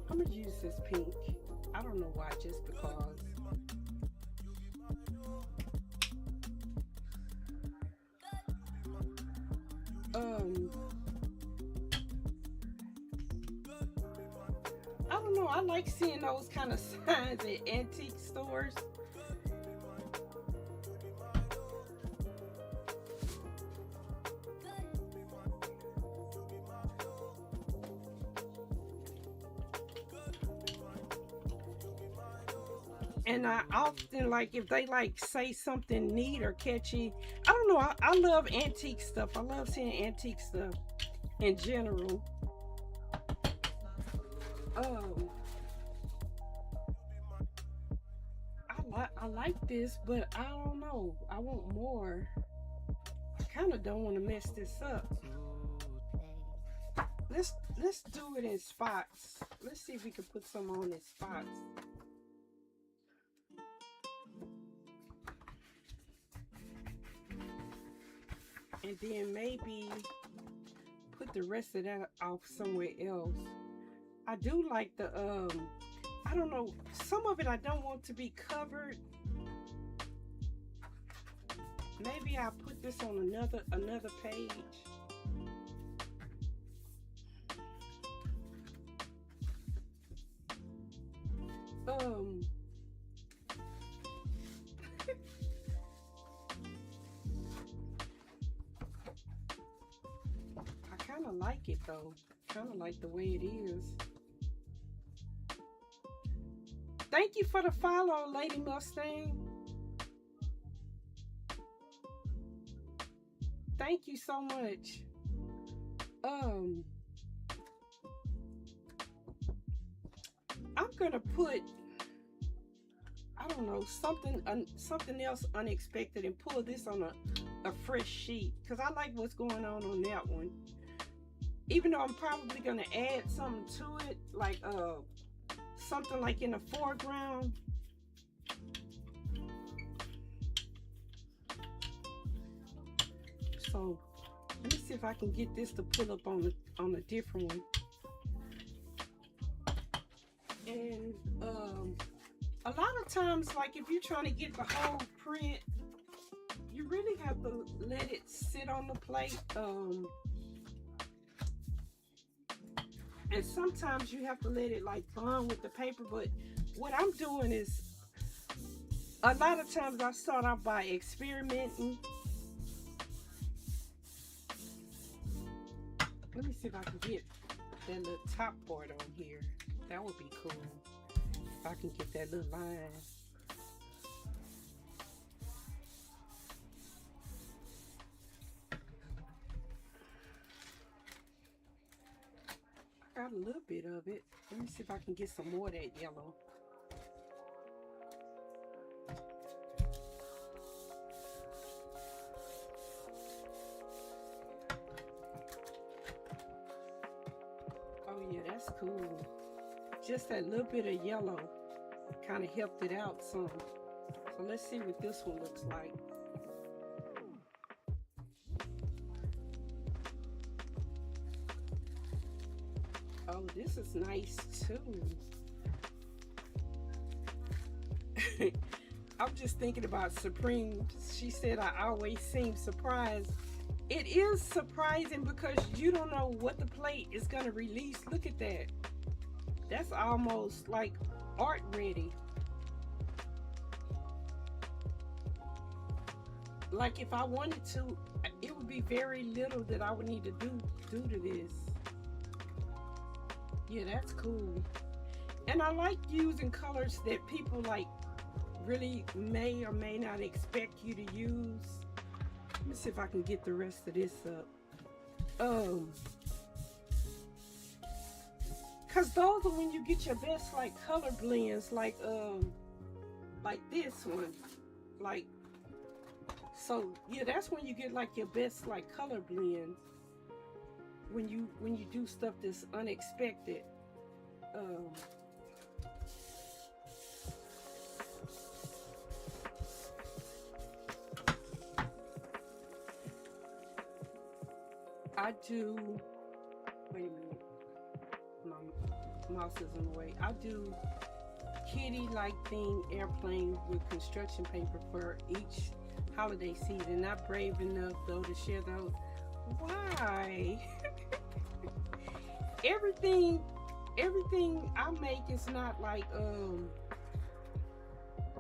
I'm gonna use this pink. I don't know why, just because. I don't know. I like seeing those kind of signs at antique stores. And I often like, if they like say something neat or catchy. I don't know. I love antique stuff. I love seeing antique stuff in general. I like this, but I don't know. I want more. I kind of don't want to mess this up. Let's do it in spots. Let's see if we can put some on in spots. And then maybe put the rest of that off somewhere else. I do like the I don't know, some of it I don't want to be covered. Maybe I'll put this on another page. I kind of like it though. Kind of like the way it is. Thank you for the follow, Lady Mustang. Thank you so much. I'm gonna put, I don't know, something else unexpected and pull this on a fresh sheet, because I like what's going on that one. Even though I'm probably gonna add something to it, like something like in the foreground. So let me see if I can get this to pull up on a different one. And a lot of times, like if you're trying to get the whole print, you really have to let it sit on the plate. And sometimes you have to let it like bond with the paper. But what I'm doing is, a lot of times I start off by experimenting. Let me see if I can get that little top part on here. That would be cool. If I can get that little line. I got a little bit of it. Let me see if I can get some more of that yellow. Oh yeah, that's cool. Just that little bit of yellow kind of helped it out some. So let's see what this one looks like. Oh, this is nice too. I'm just thinking about Supreme. She said I always seem surprised. It is surprising because you don't know what the plate is gonna release. Look at that. That's almost like art ready. Like if I wanted to, it would be very little that I would need to do to this. Yeah, that's cool. And I like using colors that people like really may or may not expect you to use. Let me see if I can get the rest of this up. Cause those are when you get your best like color blends, like this one. Like, so yeah, that's when you get like your best like color blends. When you do stuff that's unexpected. I do, wait a minute, my mouse is in the way. I do kitty-like theme airplane with construction paper for each holiday season. Not brave enough though to share those. Why? everything I make is not like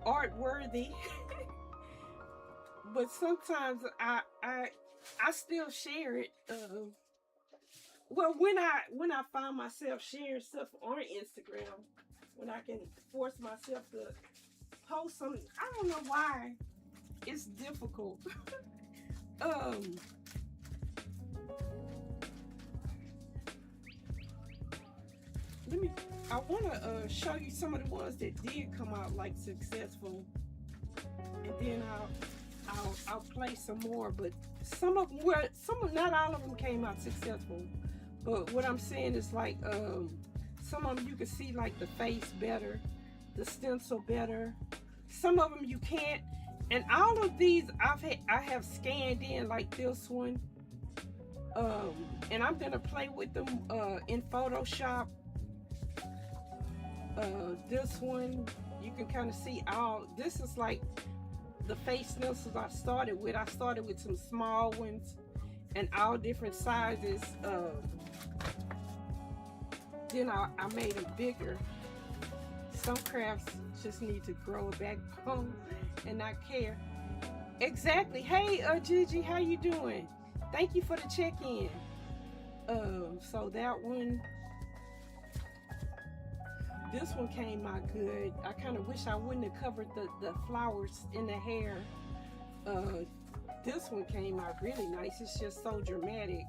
art worthy. But sometimes I still share it. Well, when I find myself sharing stuff on Instagram, when I can force myself to post something, I don't know why it's difficult. I want to show you some of the ones that did come out like successful. then I'll play some more. But not all of them came out successful. But what I'm saying is like some of them you can see like the face better, the stencil better. Some of them you can't. And all of these I have scanned in, like this one. And I'm gonna play with them in Photoshop. This one you can kind of see all. This is like the face stencils I started with. I started with some small ones and all different sizes. Then I made them bigger. Some crafts just need to grow a backbone and not care. Exactly. Hey, Gigi, how you doing? Thank you for the check-in. So that one, this one came out good. I kind of wish I wouldn't have covered the flowers in the hair. This one came out really nice. It's just so dramatic.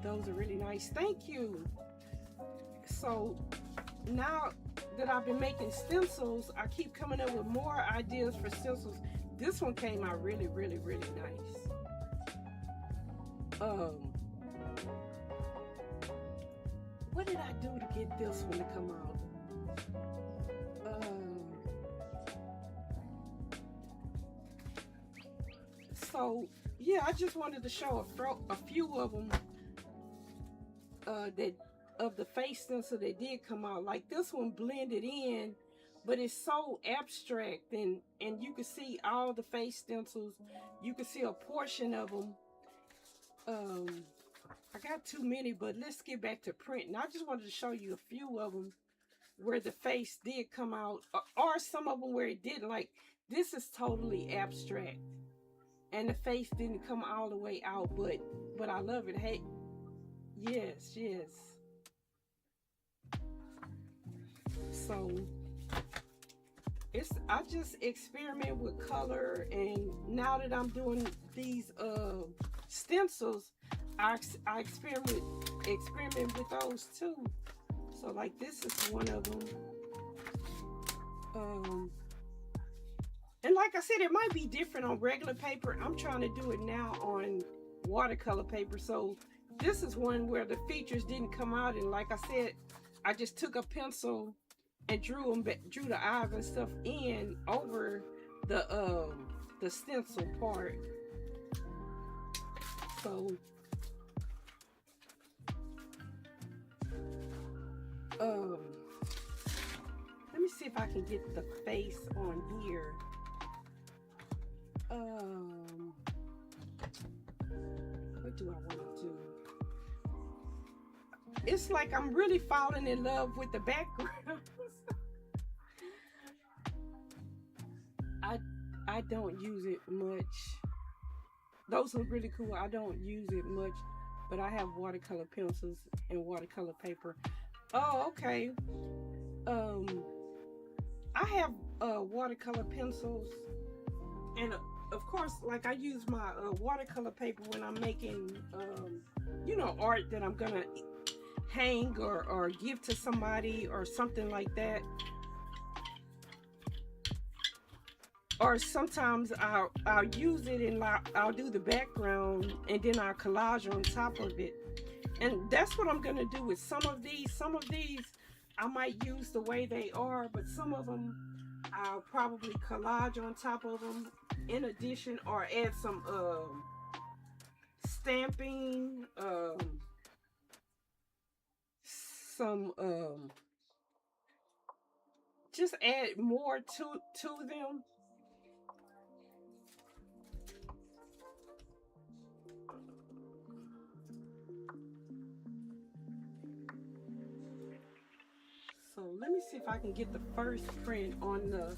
Those are really nice. Thank you. So now that I've been making stencils, I keep coming up with more ideas for stencils. This one came out really, really, really nice. What did I do to get this one to come out? So yeah, I just wanted to show a few of them that of the face stencil that did come out. Like this one blended in, but it's so abstract, and you can see all the face stencils. You can see a portion of them. I got too many, but let's get back to print. And I just wanted to show you a few of them where the face did come out, or some of them where it didn't. Like this is totally abstract, and the face didn't come all the way out, but I love it. Hey, yes. So I just experiment with color, and now that I'm doing these stencils, I experiment with those too. So like this is one of them. And like I said, it might be different on regular paper. I'm trying to do it now on watercolor paper. So this is one where the features didn't come out, and like I said, I just took a pencil and drew the eyes and stuff in over the stencil part. So let me see if I can get the face on here. What do I want to do? It's like I'm really falling in love with the background. I don't use it much. Those are really cool. I don't use it much, but I have watercolor pencils and watercolor paper. Oh, okay. I have watercolor pencils, and of course, like I use my watercolor paper when I'm making, art that I'm gonna hang or give to somebody or something like that. Or sometimes I'll use it and I'll do the background and then I'll collage on top of it. And that's what I'm gonna do with some of these. Some of these I might use the way they are, but some of them I'll probably collage on top of them in addition, or add some stamping, just add more to them. So let me see if I can get the first print on the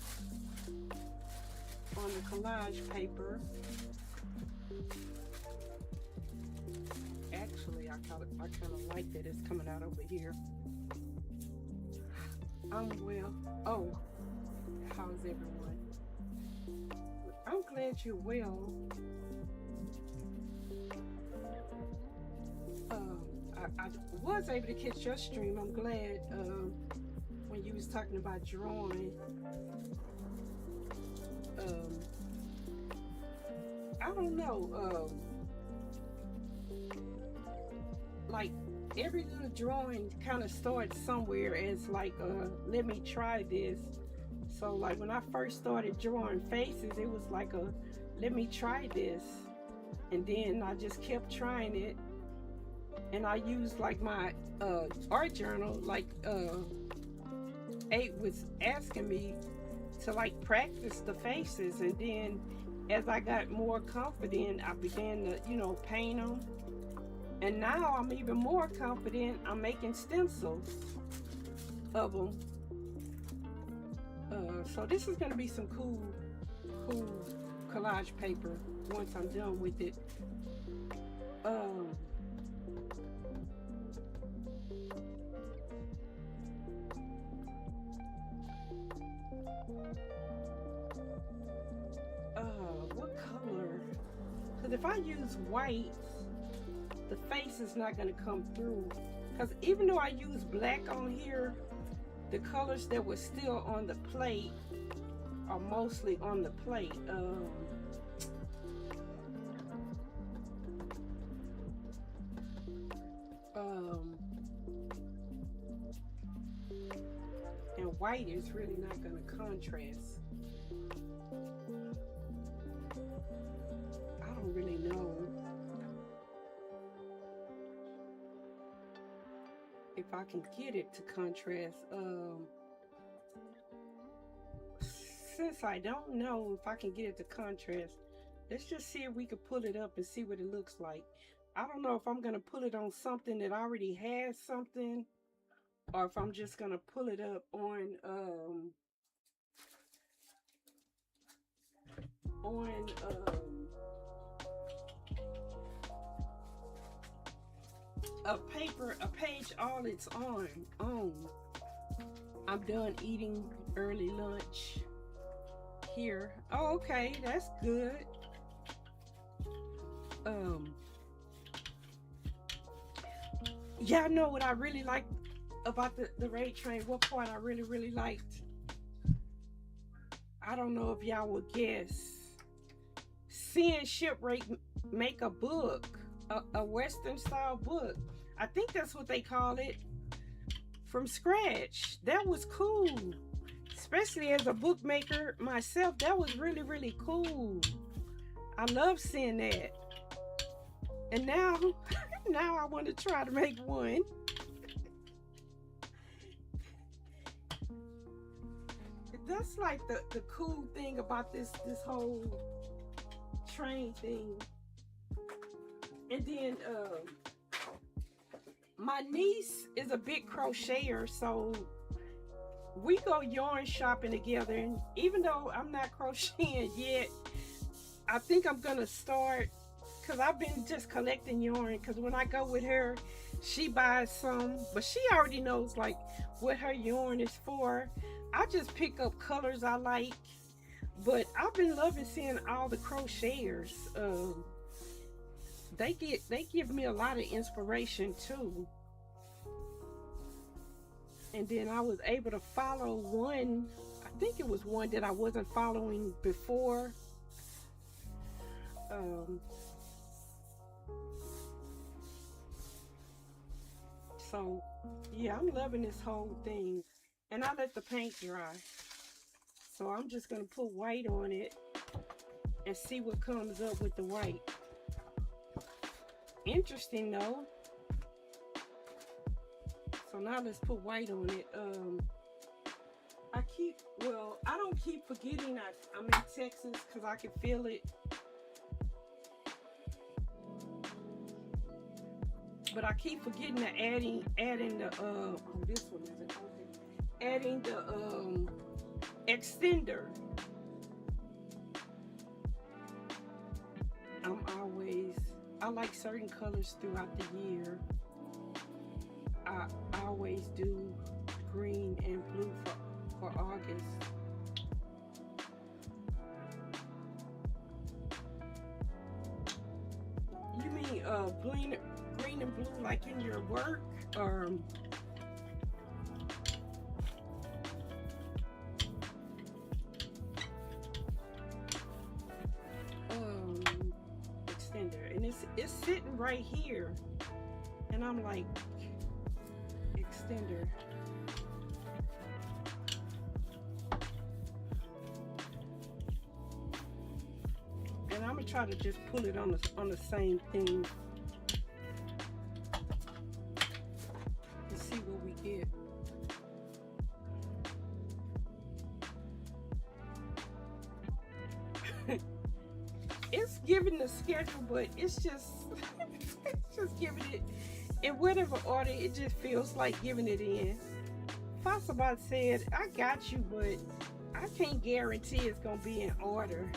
collage paper. Actually, I kind of like that it's coming out over here. I'm well. Oh, how's everyone? I'm glad you're well. I was able to catch your stream. I'm glad when you was talking about drawing. don't know, like every little drawing kind of starts somewhere as like, let me try this. So like when I first started drawing faces, it was like a, let me try this. And then I just kept trying it. And I used like my art journal, like Abe was asking me to like practice the faces. And then as I got more confident, I began to, you know, paint them. And now I'm even more confident. I'm making stencils of them. So this is gonna be some cool collage paper once I'm done with it. What color? Because if I use white, the face is not gonna come through. Because even though I use black on here, the colors that were still on the plate are mostly on the plate. And white is really not going to contrast. I don't really know if I can get it to contrast. Since I don't know if I can get it to contrast, let's just see if we can pull it up and see what it looks like. I don't know if I'm going to pull it on something that already has something, or if I'm just going to pull it up on a paper, a page all its own. I'm done eating early lunch here. Oh, okay, that's good. Yeah, I know what I really liked about the Raid Train. What part I really liked. I don't know if y'all would guess. Seeing Shipwreck make a book, a Western style book. I think that's what they call it, from scratch. That was cool. Especially as a bookmaker myself, that was really cool. I love seeing that. And now, now I want to try to make one. That's like the cool thing about this whole train thing. And then my niece is a big crocheter, so we go yarn shopping together. And even though I'm not crocheting yet, I think I'm gonna start, because I've been just collecting yarn, because when I go with her, she buys some, but she already knows like what her yarn is for. I just pick up colors I like, but I've been loving seeing all the crocheters. They give me a lot of inspiration too. And then I was able to follow one, I think it was one that I wasn't following before. So yeah, I'm loving this whole thing. And I let the paint dry. So I'm just gonna put white on it and see what comes up with the white. Interesting though. So now let's put white on it. I don't keep forgetting I'm in Texas, because I can feel it. But I keep forgetting to adding the oh, this one isn't okay. Adding the extender. I like certain colors throughout the year. I always do green and blue for August. You mean green and blue like in your work, or right here, and I'm like, extender. And I'm gonna try to just pull it on the same thing and see what we get. It's giving the schedule, but it's just it's just giving it in whatever order it just feels like giving it in. Fasabot said, I got you, but I can't guarantee it's gonna be in order.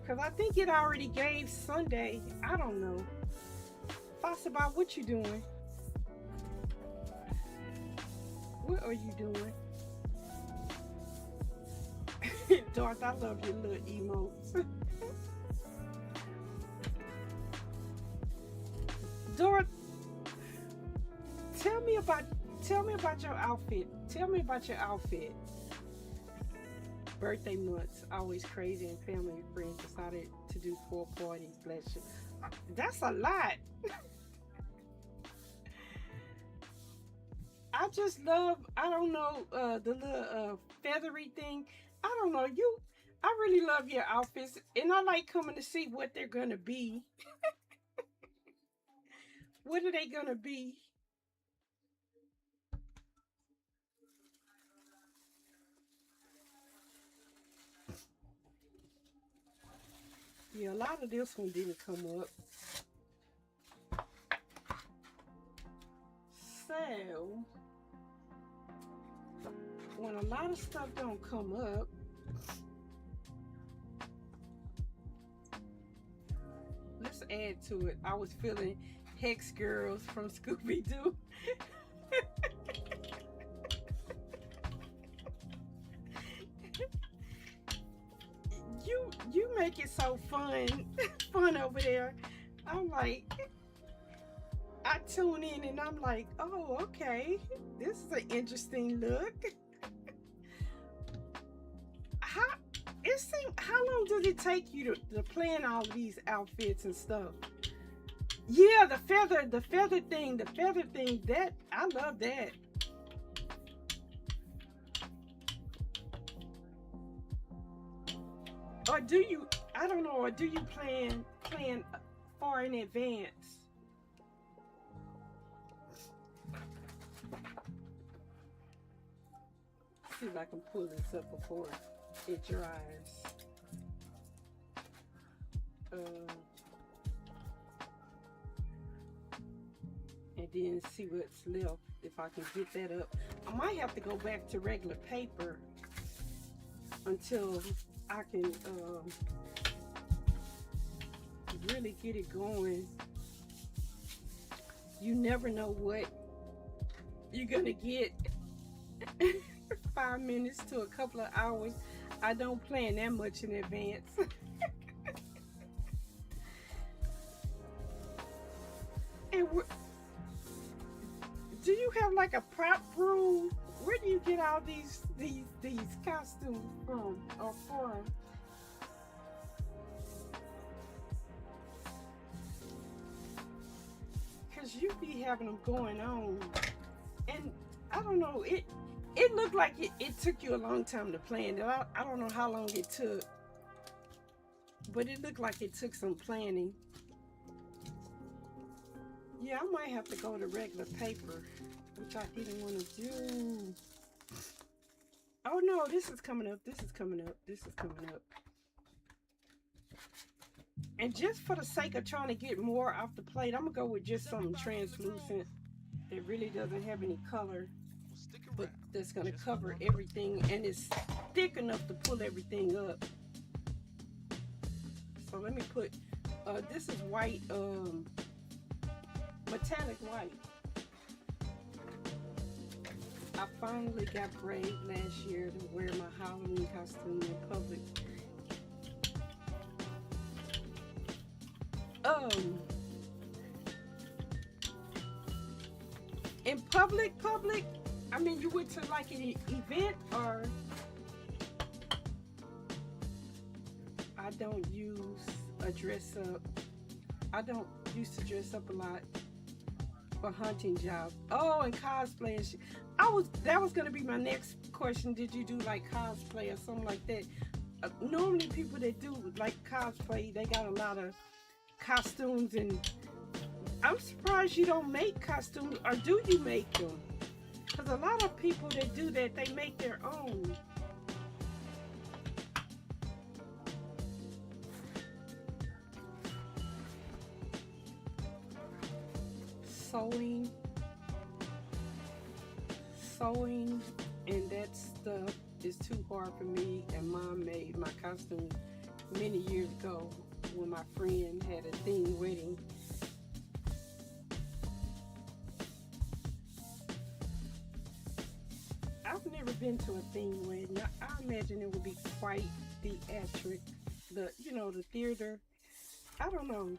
Cause I think it already gave Sunday. I don't know. Fasabot, what you doing? What are you doing? Darth, I love your little emotes. Darth, tell me about your outfit. Tell me about your outfit. Birthday months, always crazy, and family and friends decided to do 4 parties. Bless you. That's a lot. I just love, I don't know, the little feathery thing. I don't know, I really love your outfits, and I like coming to see what they're gonna be. What are they gonna be? Yeah, a lot of this one didn't come up. So, when a lot of stuff don't come up, let's add to it. I was feeling Hex Girls from Scooby-Doo. You make it so fun over there. I'm like, I tune in and I'm like, oh, okay, this is an interesting look. How long does it take you to plan all these outfits and stuff? Yeah, the feather thing, that I love that. Or do you, I don't know, or do you plan far in advance? See if I can pull this up before it dries. And then see what's left, if I can get that up. I might have to go back to regular paper until I can really get it going. You never know what you're gonna get. 5 minutes to a couple of hours. I don't plan that much in advance. And do you have like a prop room? Where do you get all these costumes from or for? Cause you be having them going on, and I don't know, it looked like it took you a long time to plan. I don't know how long it took, but it looked like it took some planning. Yeah, I might have to go to regular paper, which I didn't want to do. Oh no, this is coming up. This is coming up. This is coming up. And just for the sake of trying to get more off the plate, I'm gonna go with just something translucent that really doesn't have any color, but that's gonna cover everything, and it's thick enough to pull everything up. So let me put, this is white, metallic white. I finally got brave last year to wear my Halloween costume in public. In public, I mean, you went to like an event, or I don't use a dress up. I don't used to dress up a lot for hunting jobs. Oh, and cosplay. That was gonna be my next question. Did you do like cosplay or something like that? Normally people that do like cosplay, they got a lot of costumes, and I'm surprised you don't make costumes, or do you make them? Because a lot of people that do that, they make their own. Sewing, and that stuff is too hard for me. And Mom made my costume many years ago when my friend had a theme wedding. I've never been to a theme wedding. I imagine it would be quite theatric. The theater. I don't know.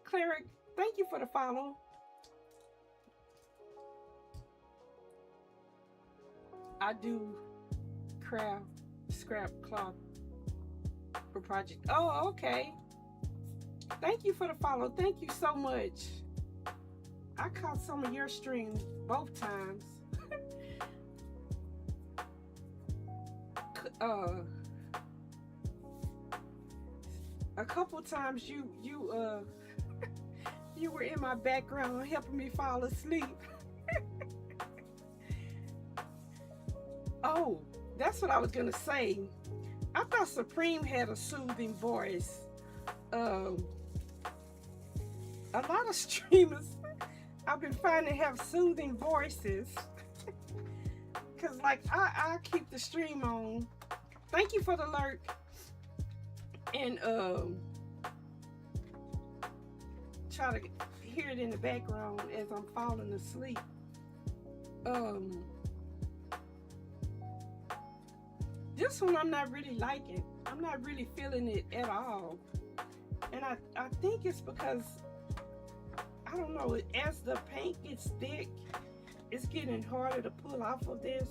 Cleric, thank you for the follow. I do craft scrap cloth for project. Oh, okay. Thank you for the follow. Thank you so much. I caught some of your streams both times. A couple times you you were in my background helping me fall asleep. Oh, that's what I was gonna say. I thought Supreme had a soothing voice. A lot of streamers I've been finding have soothing voices. Cause like I keep the stream on. Thank you for the alert. And try to hear it in the background as I'm falling asleep. This one I'm not really liking. I'm not really feeling it at all. And I think it's because, I don't know, as the paint gets thick, it's getting harder to pull off of this.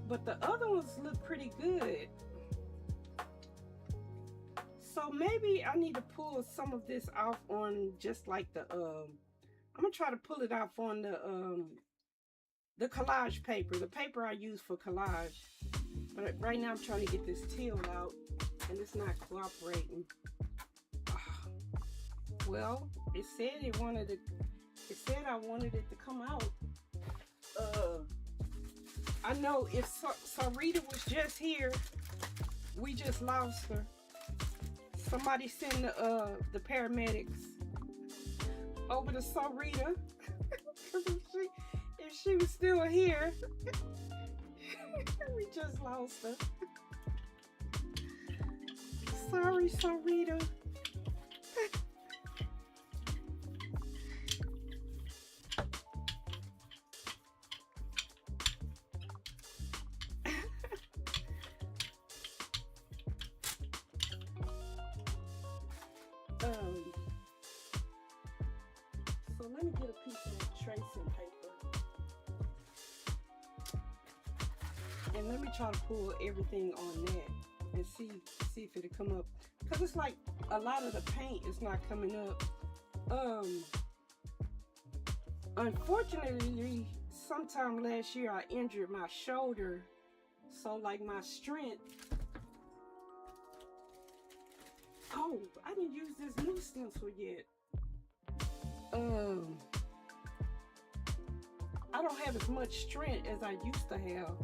But the other ones look pretty good. So maybe I need to pull some of this off on just like the, I'm gonna try to pull it off on the collage paper, the paper I use for collage. But right now I'm trying to get this teal out and it's not cooperating. Well, it said I wanted it to come out. I know if Sarita was just here, we just lost her. Somebody send the paramedics over to Sarita. If she was still here, we just lost her. Sorry, Sarita. So let me get a piece of that tracing paper. And let me try to pull everything on that and see if it'll come up. Because it's like a lot of the paint is not coming up. Unfortunately, sometime last year I injured my shoulder. So like my strength. Oh, I didn't use this new stencil yet. I don't have as much strength as I used to have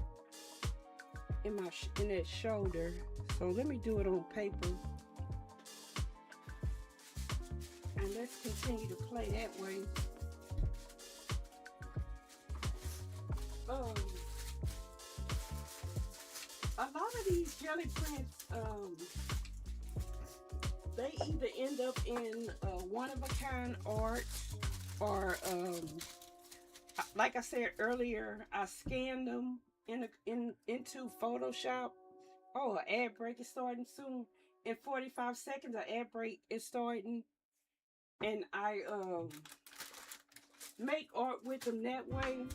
in that shoulder. So let me do it on paper. And let's continue to play that way. A lot of these Gelli prints, they either end up in one-of-a-kind art, or like I said earlier, I scanned them into Photoshop. Oh, an ad break is starting soon. In 45 seconds, an ad break is starting, and I make art with them that way.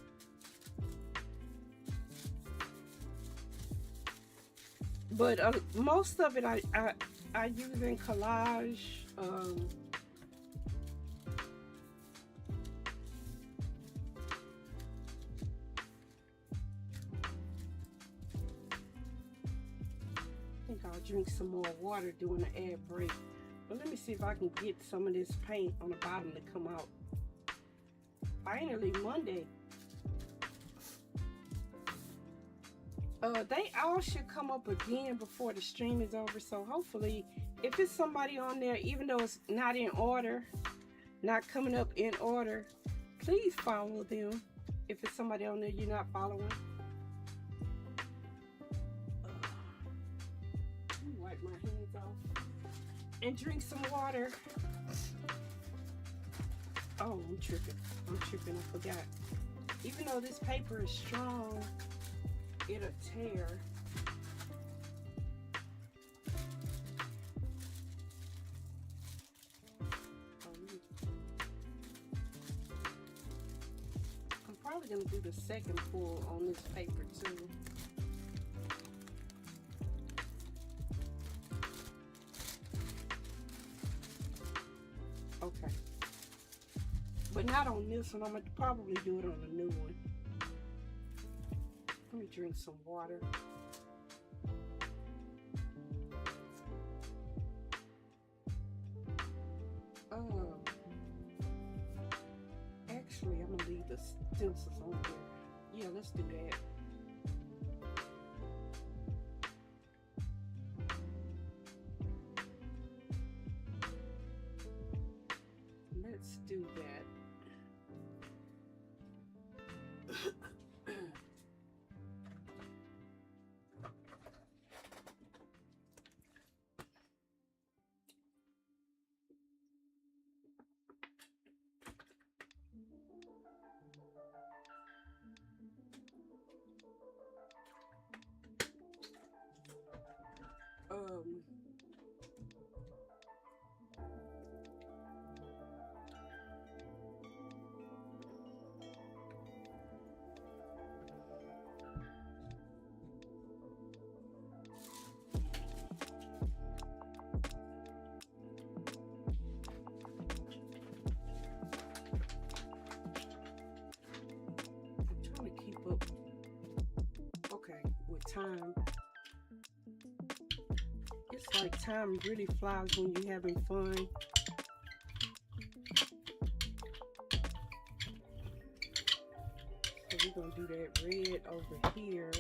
But most of it I use in collage. I think I'll drink some more water during the ad break. But let me see if I can get some of this paint on the bottom to come out. Finally, Monday. They all should come up again before the stream is over. So hopefully, if it's somebody on there, even though it's not in order, not coming up in order, please follow them. If it's somebody on there you're not following. Let me wipe my hands off and drink some water. Oh, I'm tripping. I forgot. Even though this paper is strong, it'll tear. I'm probably gonna do the second pull on this paper too. Okay. But not on this one. I'm gonna probably do it on the new one. Let me drink some water. Actually, I'm gonna leave the stencils on here. Yeah, let's do that. Let's do that. Time. It's like time really flies when you're having fun. So we're gonna do that red over here.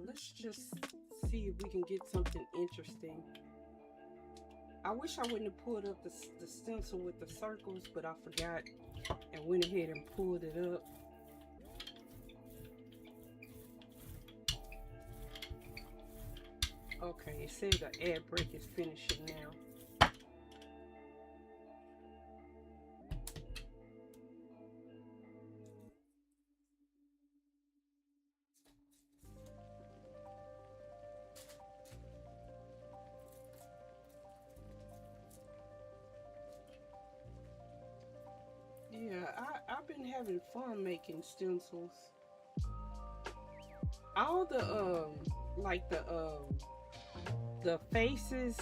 Let's just see if we can get something interesting. I wish I wouldn't have pulled up the stencil with the circles, but I forgot and went ahead and pulled it up. Okay, it says the ad break is finishing now. Yeah, I've been having fun making stencils. All the like the faces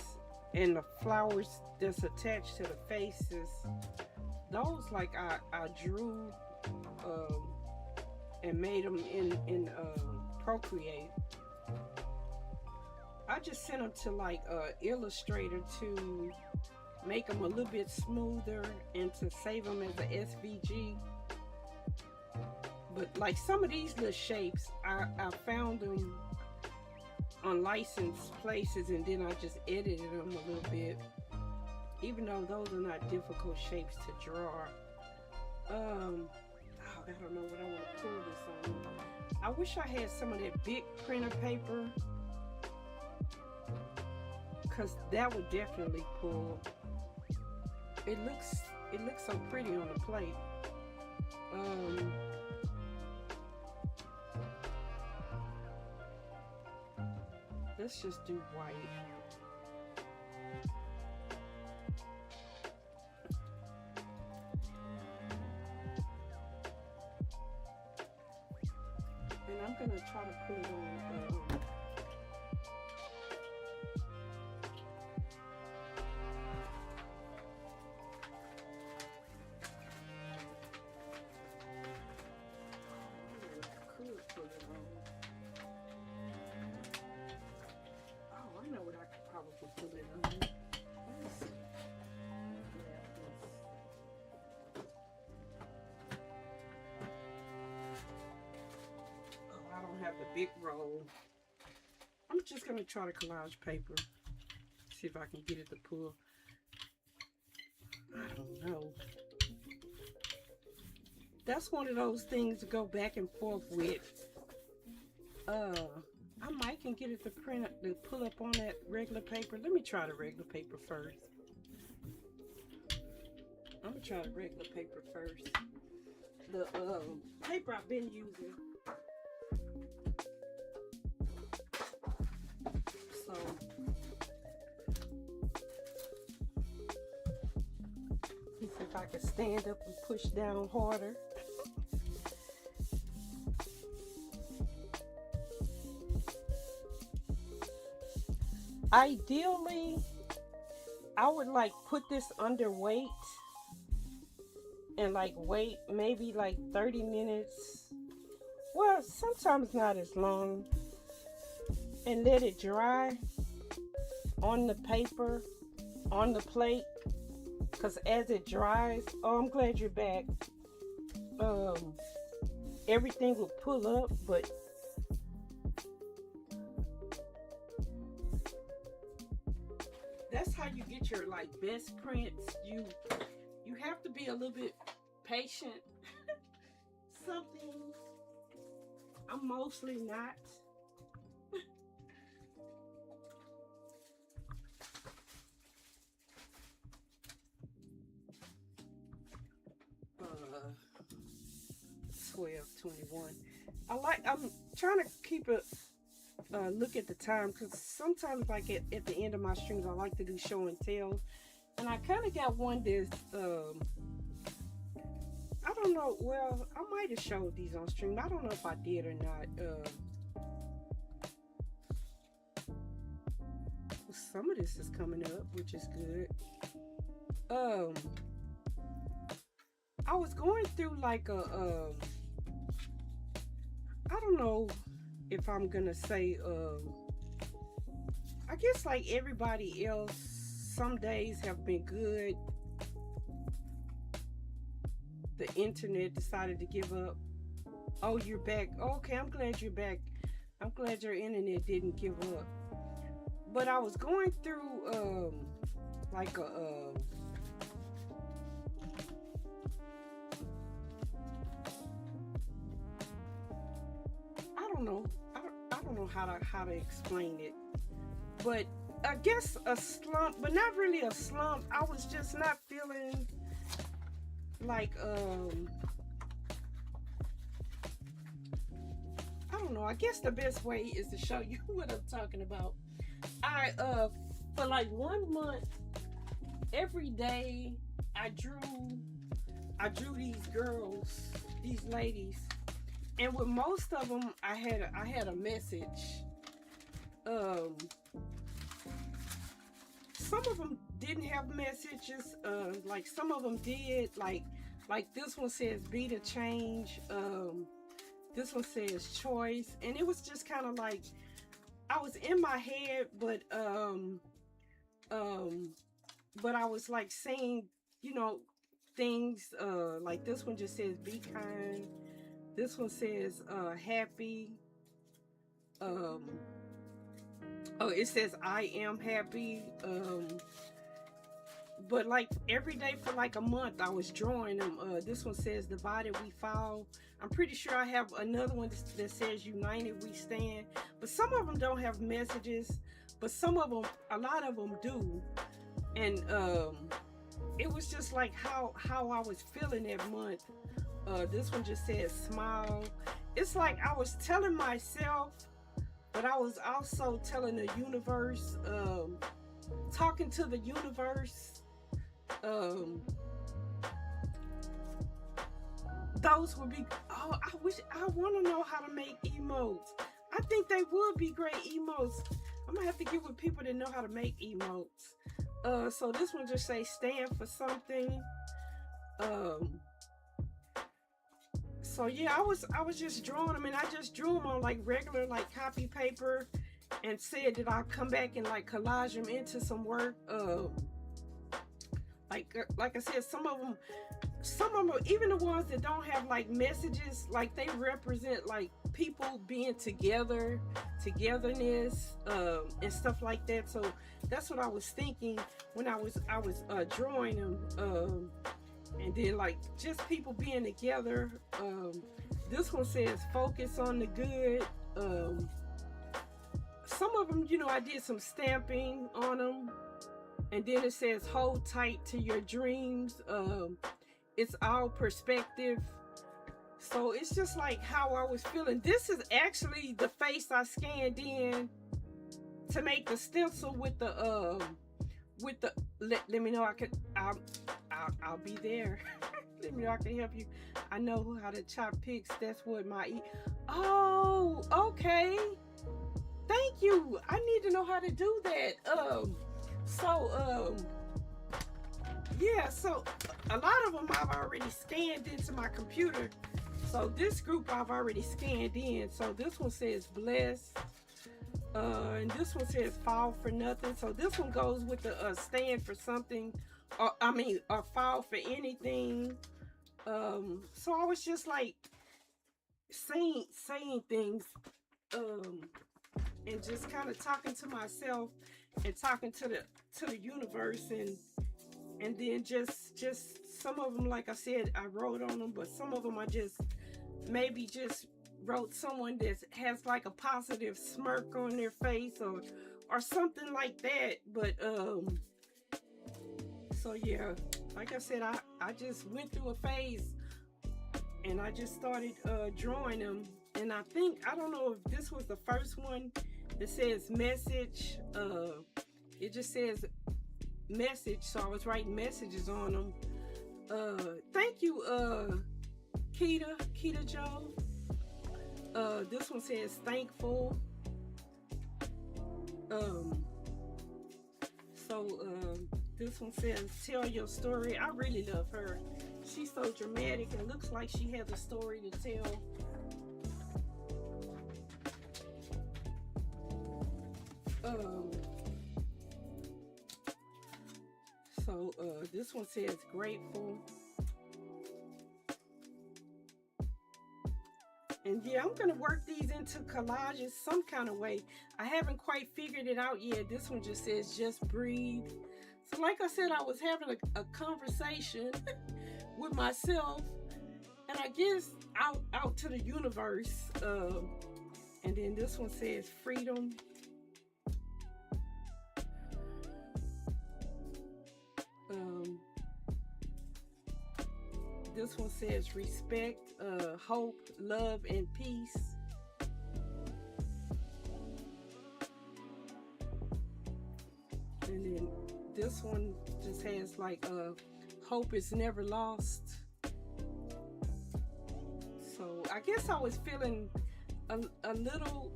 and the flowers that's attached to the faces, those like I drew and made them in Procreate. I just sent them to like Illustrator to make them a little bit smoother and to save them as a SVG. But like some of these little shapes, I found them on licensed places and then I just edited them a little bit, even though those are not difficult shapes to draw. I don't know what I want to pull this on. I wish I had some of that big printer paper, because that would definitely pull. It looks so pretty on the plate. Let's just do white. And I'm gonna try to put it on. Have the big roll. I'm just gonna try to collage paper, see if I can get it to pull. I don't know. That's one of those things to go back and forth with. I might can get it to print to pull up on that regular paper. Let me try the regular paper first. I'm gonna try the regular paper first. The paper I've been using. See if I can stand up and push down harder. Ideally, I would like put this under weight and like wait maybe like 30 minutes. Well, sometimes not as long. And let it dry on the paper, on the plate, because as it dries, oh, I'm glad you're back. Everything will pull up, but that's how you get your like best prints. You have to be a little bit patient. Something I'm mostly not. Uh, 12:21. I'm trying to keep it look at the time, because sometimes like at the end of my streams I like to do show and tell, and I kind of got one that's I don't know, well, I might have showed these on stream. I don't know if I did or not. Some of this is coming up, which is good. I was going through like a I don't know if I'm gonna say I guess like everybody else, some days have been good. The internet decided to give up. Oh, you're back. Okay, I'm glad you're back. I'm glad your internet didn't give up. But I was going through like a I don't know how to explain it, but I guess a slump, but not really a slump. I was just not feeling like I don't know. I guess the best way is to show you what I'm talking about. I for like 1 month, every day I drew these girls, these ladies, and with most of them I had a message. Some of them didn't have messages. Like some of them did. Like this one says "Be the change." This one says "Choice," and it was just kind of like I was in my head, but I was like saying, you know, things. Like this one just says "Be kind." This one says "Happy." Oh, it says "I am happy." But like every day for like a month I was drawing them. This one says "Divided we fall." I'm pretty sure I have another one that says "United we stand." But some of them don't have messages, but some of them, a lot of them do. And it was just like how I was feeling that month. This one just says smile. It's like I was telling myself, but I was also telling the universe, talking to the universe. Those would be, oh, I want to know how to make emotes. I think they would be great emotes. I'm gonna have to get with people that know how to make emotes. So this one just say stand for something. So yeah, I was just drawing them, and I just drew them on like regular like copy paper, and said that I'll come back and like collage them into some work. Like I said, some of them, even the ones that don't have like messages, like they represent like people being together, togetherness, and stuff like that. So that's what I was thinking when I was drawing them. And then like just people being together. This one says focus on the good. Some of them, you know, I did some stamping on them. And then it says hold tight to your dreams. It's all perspective. So it's just like how I was feeling. This is actually the face I scanned in to make the stencil with the let me know I'll be there. Let me know I can help you. I know how to chop pics. That's what oh, okay. Thank you. I need to know how to do that. Yeah, so a lot of them I've already scanned into my computer. So this group I've already scanned in. So this one says bless. And this one says fall for nothing. So this one goes with the stand for something, or fall for anything. So I was just like saying things, and just kind of talking to myself and talking to the universe, and then just some of them, like I said, I wrote on them, but some of them I just maybe just wrote someone that has like a positive smirk on their face or something like that. But so yeah, like I said, I just went through a phase and I just started drawing them. And I don't know if this was the first one that says message. It just says message, so I was writing messages on them. Thank you, Keita Joe. This one says thankful. This one says tell your story. I really love her. She's so dramatic and looks like she has a story to tell. This one says grateful. And yeah, I'm gonna work these into collages some kind of way. I haven't quite figured it out yet. This one just says just breathe. So like I said, I was having a conversation with myself, and I guess out to the universe. And then this one says freedom. This one says respect, hope, love, and peace. And then this one just has like hope is never lost. So I guess I was feeling a little,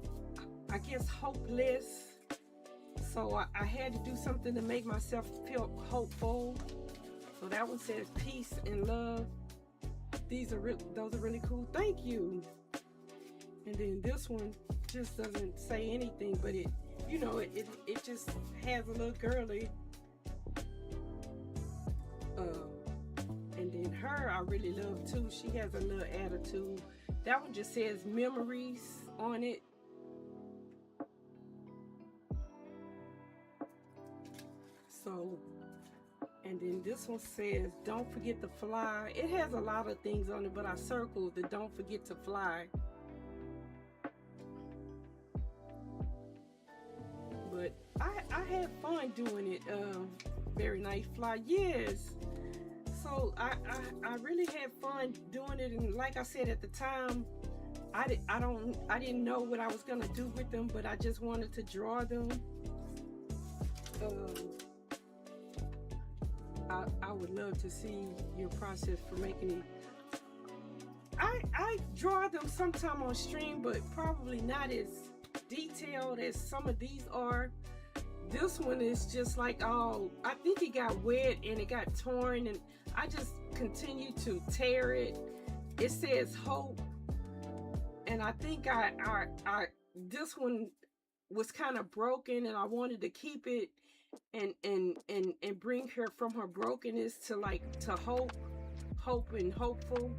I guess, hopeless. So I had to do something to make myself feel hopeful. So that one says peace and love. Those are really cool. Thank you. And then this one just doesn't say anything, but it just has a little girly. And then her I really love too. She has a little attitude. That one just says memories on it. So, and then this one says, don't forget to fly. It has a lot of things on it, but I circled the don't forget to fly. But I had fun doing it. Very nice fly. Yes. So I really had fun doing it, and like I said at the time, I didn't know what I was gonna do with them, but I just wanted to draw them. I would love to see your process for making it. I draw them sometime on stream, but probably not as detailed as some of these are. This one is just like, oh, I think it got wet and it got torn, and I just continued to tear it. It says hope, and I think I this one was kind of broken, and I wanted to keep it and bring her from her brokenness to like to hope and hopeful.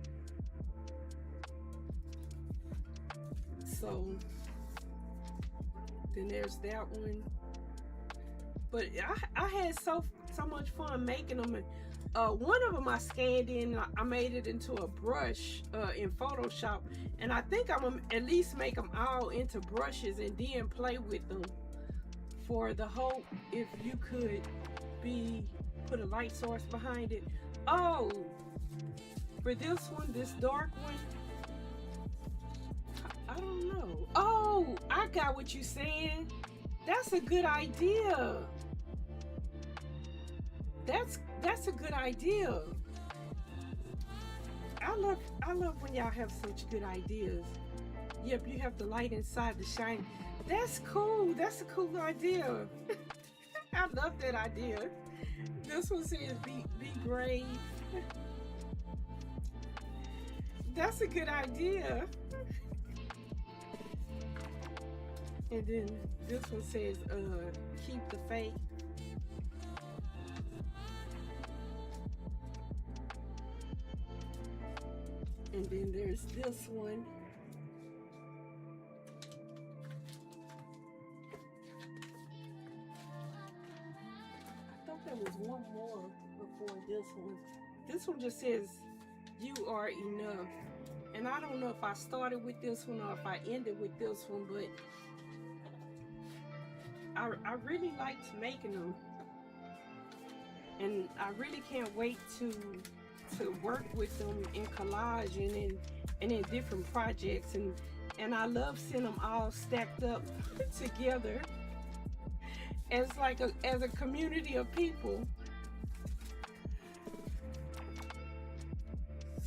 So then there's that one. But I had so much fun making them. And one of them I scanned in. I made it into a brush in Photoshop, and I think I'm gonna at least make them all into brushes and then play with them. For the hope, if you could put a light source behind it. Oh, for this one, this dark one, I don't know. Oh, I got what you're saying. That's a good idea. That's a good idea. I love when y'all have such good ideas. Yep, you have the light inside the shine. That's cool. That's a cool idea. I love that idea. This one says be brave. That's a good idea. And then this one says keep the faith. And then there's this one. I thought there was one more before this one. This one just says you are enough. And I don't know if I started with this one or if I ended with this one, but I really liked making them. And I really can't wait to work with them in collage and in different projects, and I love seeing them all stacked up together as like as a community of people.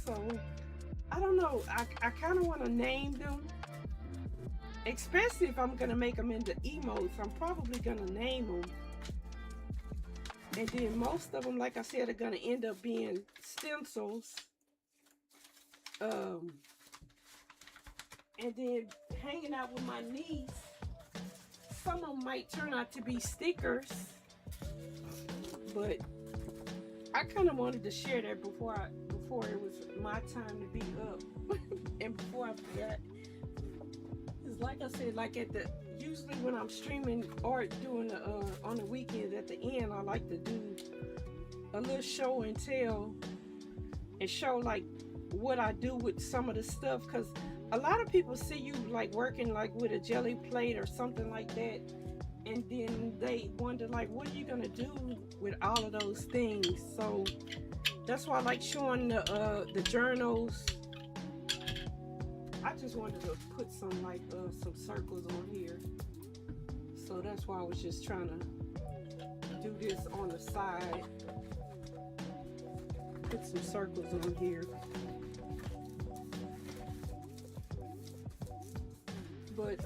So I don't know, I kind of want to name them, especially if I'm gonna make them into emotes. I'm probably gonna name them. And then most of them, like I said, are going to end up being stencils. And then hanging out with my niece, some of them might turn out to be stickers. But I kind of wanted to share that before it was my time to be up. And before I forgot. Because like I said, like usually when I'm streaming or doing on the weekends at the end, I like to do a little show and tell and show like what I do with some of the stuff, because a lot of people see you like working like with a jelly plate or something like that, and then they wonder like, what are you gonna do with all of those things? So that's why I like showing the journals. I just wanted to put some like some circles on here. So that's why I was just trying to do this on the side. Put some circles on here. But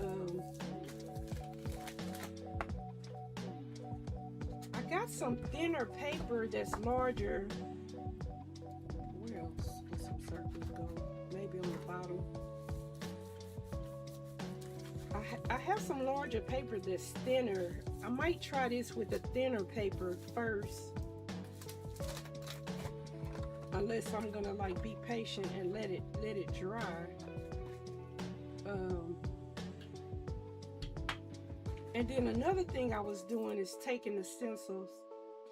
I got some thinner paper that's larger. Where else did some circles go? Maybe on the bottom. I have some larger paper that's thinner. I might try this with the thinner paper first, unless I'm gonna like be patient and let it dry. And then another thing I was doing is taking the stencils.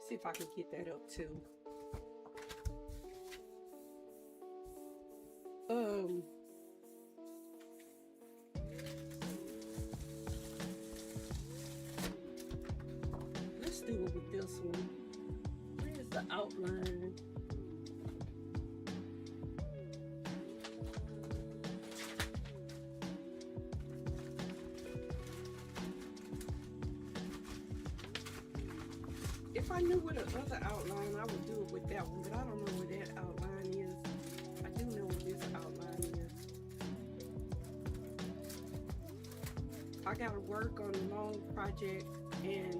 See if I can get that up too. Let's do it with this one. the outline. If I knew what the other outline, I would do it with that one, but I don't know where that outline is. I do know what this outline is. I gotta work on a long project and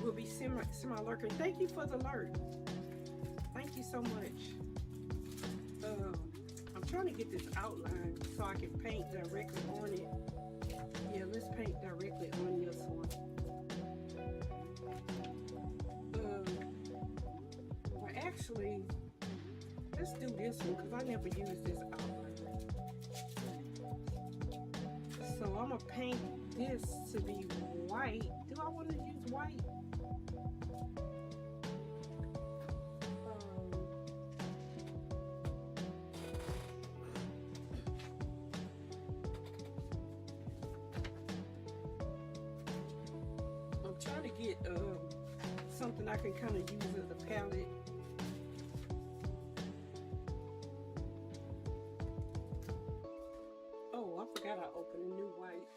we'll be semi-lurking. Thank you for the alert. Thank you so much. I'm trying to get this outline so I can paint directly on it. Yeah, let's paint directly on this one. Well, actually, let's do this one because I never used this outline. So I'm gonna paint this to be white. Do I want to use white? I'm trying to get something I can kind of use as a palette. Oh, I forgot I opened a new white.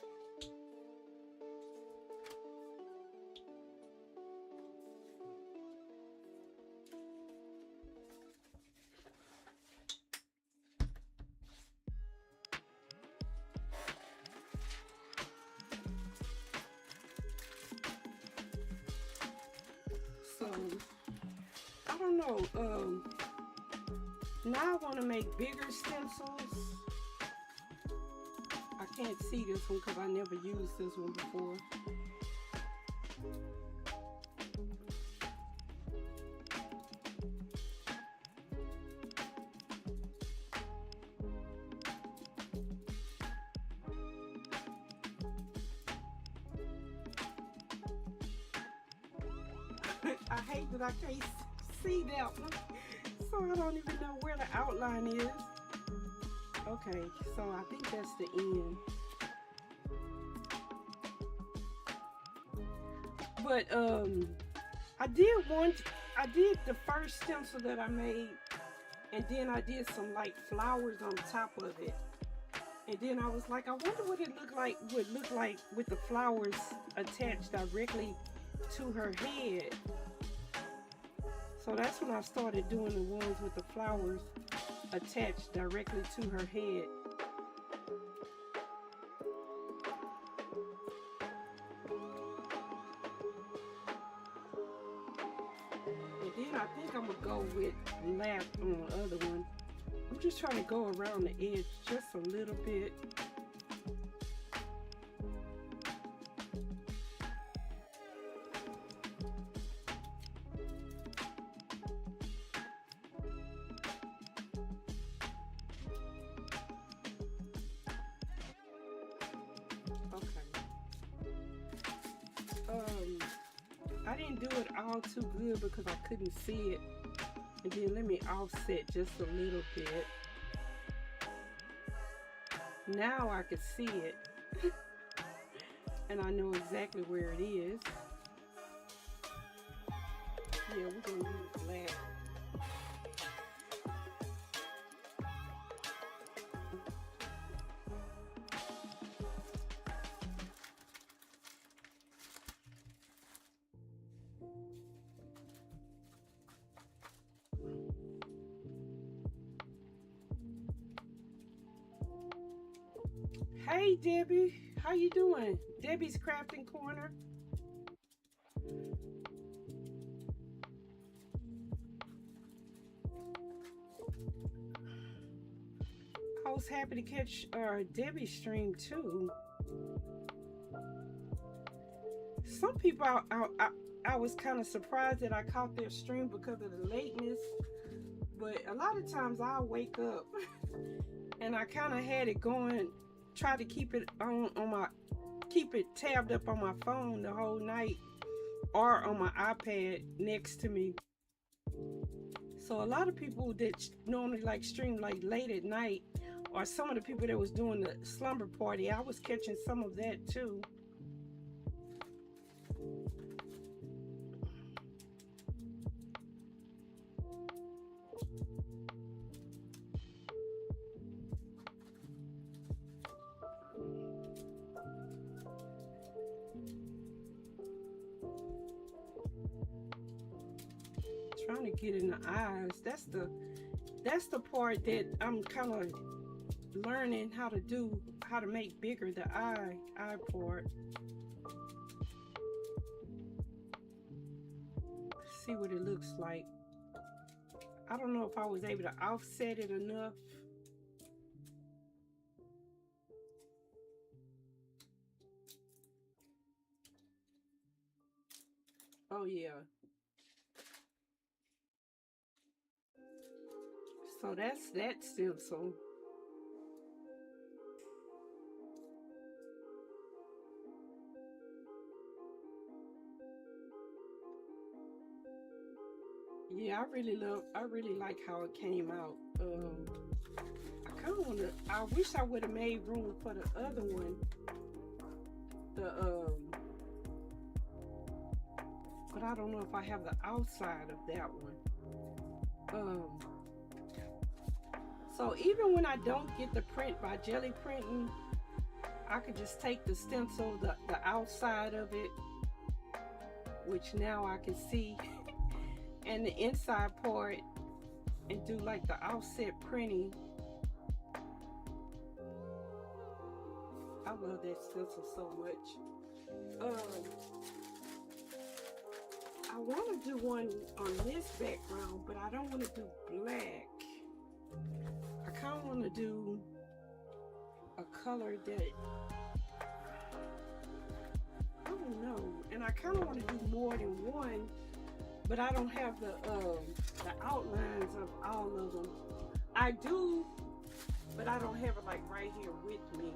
So, I don't know, now I want to make bigger stencils. I can't see this one because I never used this one before. I hate that I can't see that one, so I don't even know where the outline is. Okay, so I think that's the end. But I did the first stencil that I made, and then I did some like flowers on top of it. And then I was like, I wonder what it would look like with the flowers attached directly to her head. So that's when I started doing the ones with the flowers attached directly to her head. And then I think I'm gonna go with black on the other one. I'm just trying to go around the edge just a little bit. I didn't do it all too good because I couldn't see it. And then let me offset just a little bit. Now I can see it. And I know exactly where it is. Yeah, we're going to use black. Hey Debbie, how you doing? Debbie's Crafting Corner. I was happy to catch Debbie's stream too. Some people, I was kind of surprised that I caught their stream because of the lateness. But a lot of times I'll wake up and I kind of had it going. Try to keep it keep it tabbed up on my phone the whole night or on my iPad next to me. So a lot of people that normally like stream like late at night, or some of the people that was doing the slumber party, I was catching some of that too. Trying to get in the eyes. That's the part that I'm kind of learning how to do, how to make bigger the eye part. See what it looks like. I don't know if I was able to offset it enough. Oh yeah. So that's that stencil. Yeah, I really like how it came out. I kind of want to, I wish I would have made room for the other one. But I don't know if I have the outside of that one. So even when I don't get the print by Gelli printing, I could just take the stencil, the outside of it, which now I can see, and the inside part, and do like the offset printing. I love that stencil so much. I want to do one on this background, but I don't want to do black. I kind of want to do a color that, I don't know, and I kind of want to do more than one, but I don't have the outlines of all of them. I do, but I don't have it like right here with me.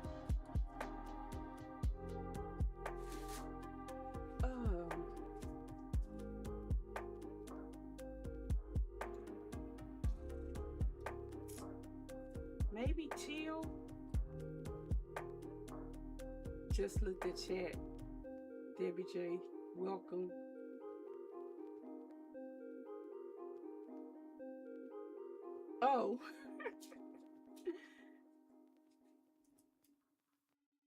Maybe teal. Just looked at chat. Debbie J, welcome. Oh.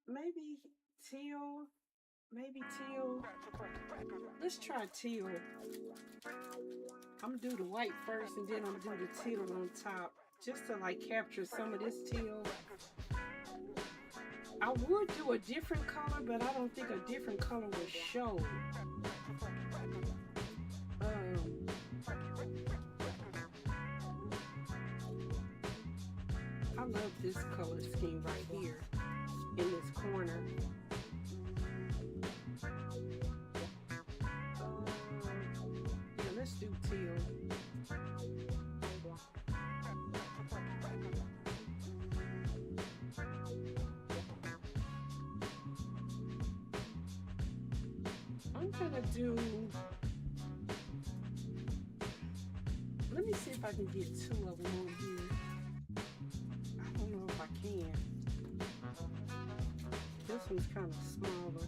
Maybe teal. Maybe teal. Let's try teal. I'm gonna do the white first and then I'm gonna do the teal on top, just to like capture some of this teal. I would do a different color, but I don't think a different color would show. I love this color scheme right here in this corner. Yeah, let's do teal. I'm gonna do, let me see if I can get two of them on here. I don't know if I can. This one's kind of smaller.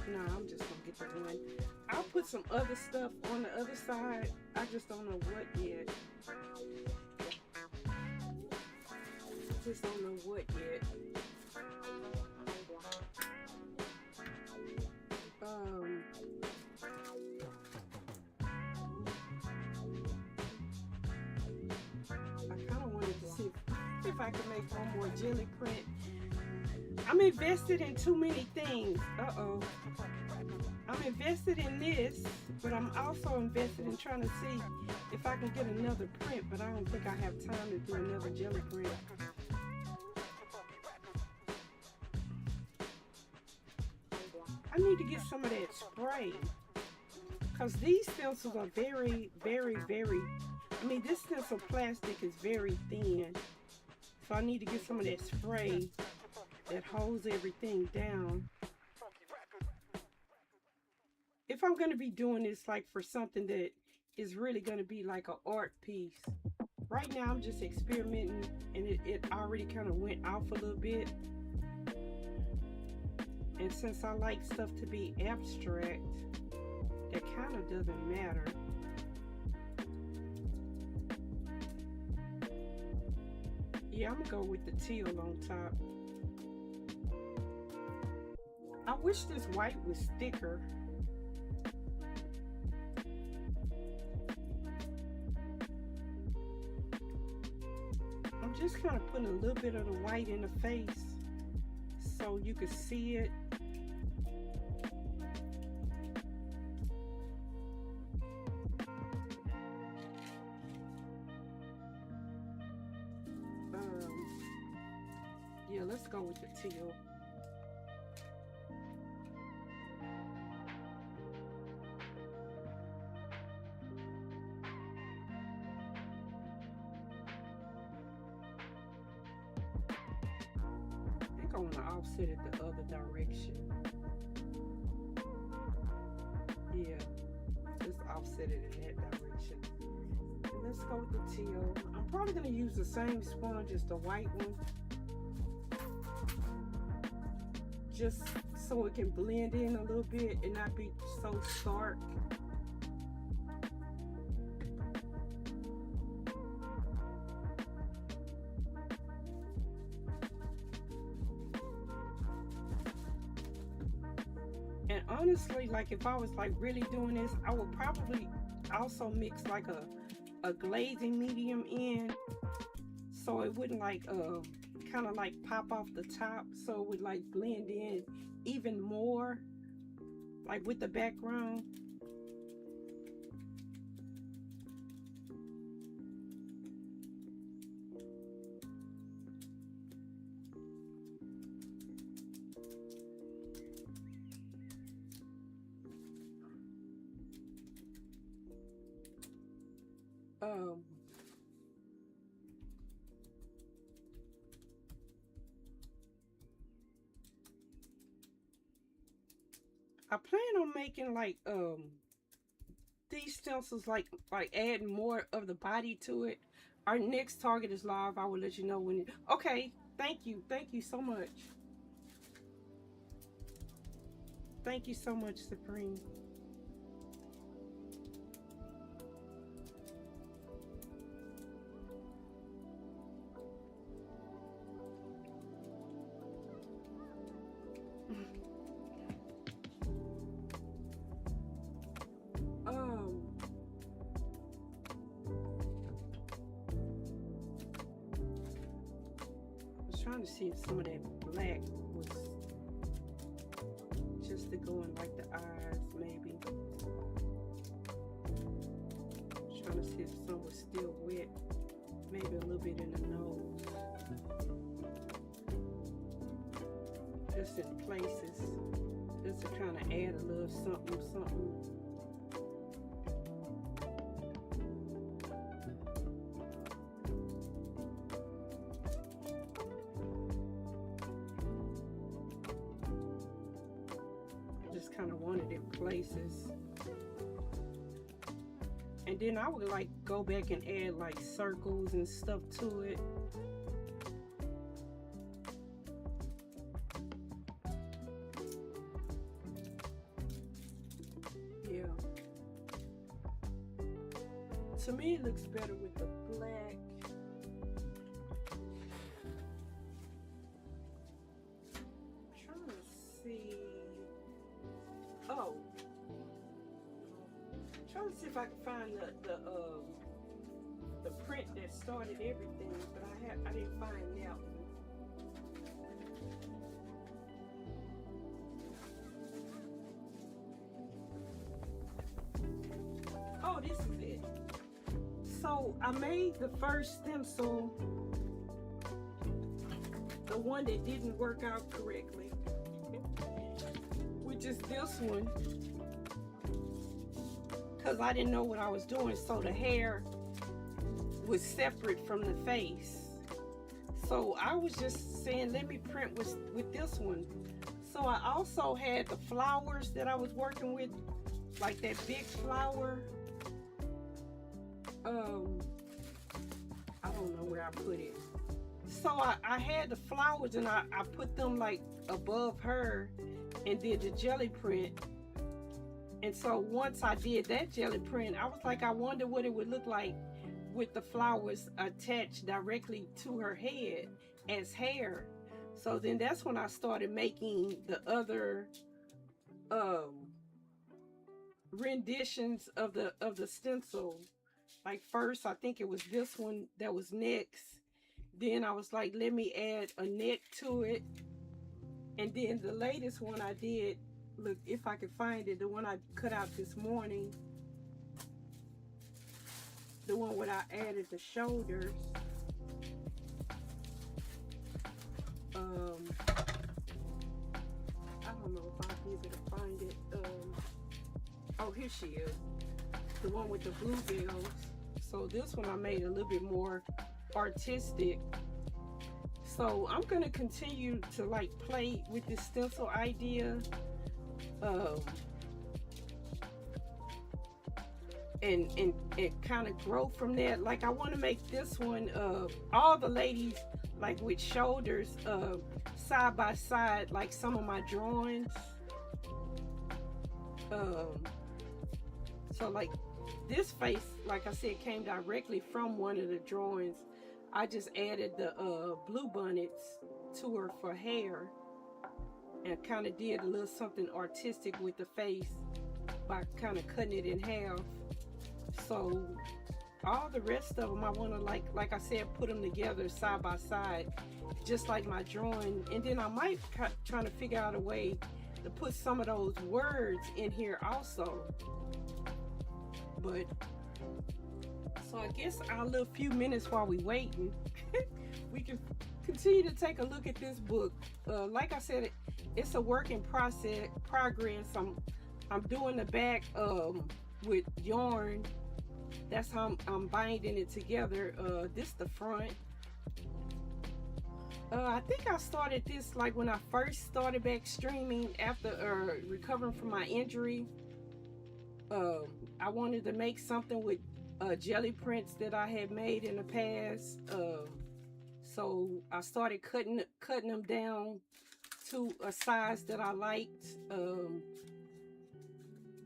No, I'm just gonna get the one. I'll put some other stuff on the other side. I just don't know what yet. Just don't know what yet. I kind of wanted to see if I could make one more Gelli print. I'm invested in too many things. I'm invested in this, but I'm also invested in trying to see if I can get another print, but I don't think I have time to do another Gelli print. I need to get some of that spray, because these stencils are very, very, very, I mean, this stencil plastic is very thin, so I need to get some of that spray that holds everything down. If I'm going to be doing this like for something that is really going to be like an art piece. Right now I'm just experimenting, and it already kind of went off a little bit. And since I like stuff to be abstract, that kind of doesn't matter. Yeah, I'm gonna go with the teal on top. I wish this white was thicker. I'm just kind of putting a little bit of the white in the face so you can see it. Yeah, let's go with the teal. I think I want to offset it the other direction. Yeah, just offset it in that direction. And let's go with the teal. I'm probably going to use the same sponge as the white one, just so it can blend in a little bit and not be so stark. And honestly, like if I was like really doing this, I would probably also mix like a glazing medium in, so it wouldn't like kind of like pop off the top, so it would like blend in even more like with the background. I plan on making like these stencils like adding more of the body to it. Our next target is live. I will let you know when it, okay, thank you so much. Thank you so much, Supreme. Trying to see if some of that black was just to go in like the eyes, maybe. Trying to see if some was still wet, maybe a little bit in the nose, just in places, just to kind of add a little something. Kind of wanted in places, and then I would like go back and add like circles and stuff to it. Yeah, to me it looks better with the black. I'm trying to see. Oh, trying to see if I can find the print that started everything, but I didn't find that one. Oh, this is it. So I made the first stencil, the one that didn't work out correctly, which is this one, because I didn't know what I was doing, so the hair was separate from the face. So I was just saying, let me print with this one. So I also had the flowers that I was working with, like that big flower. I don't know where I put it. So I had the flowers and I put them like above her and did the jelly print. And so once I did that jelly print, I was like, I wonder what it would look like with the flowers attached directly to her head as hair. So then that's when I started making the other renditions of the stencil. Like first, I think it was this one that was next. Then I was like, let me add a neck to it. And then the latest one I did, look, if I could find it, the one I cut out this morning, the one where I added the shoulders. I don't know if I'll be able to find it. Oh, here she is. The one with the bluebells. So this one I made a little bit more artistic. So I'm gonna continue to like play with this stencil idea, and kind of grow from that. Like I want to make this one all the ladies like with shoulders side by side, like some of my drawings. So like this face, like I said, came directly from one of the drawings. I just added the blue bonnets to her for hair and kind of did a little something artistic with the face by kind of cutting it in half. So all the rest of them I want to like I said, put them together side by side just like my drawing. And then I might try to figure out a way to put some of those words in here also. But so I guess our little few minutes while we waiting, we can continue to take a look at this book. Like I said, it's a work in progress. I'm doing the back with yarn. That's how I'm binding it together. This the front. I think I started this like when I first started back streaming after recovering from my injury. I wanted to make something with jelly prints that I had made in the past. So I started cutting them down to a size that I liked.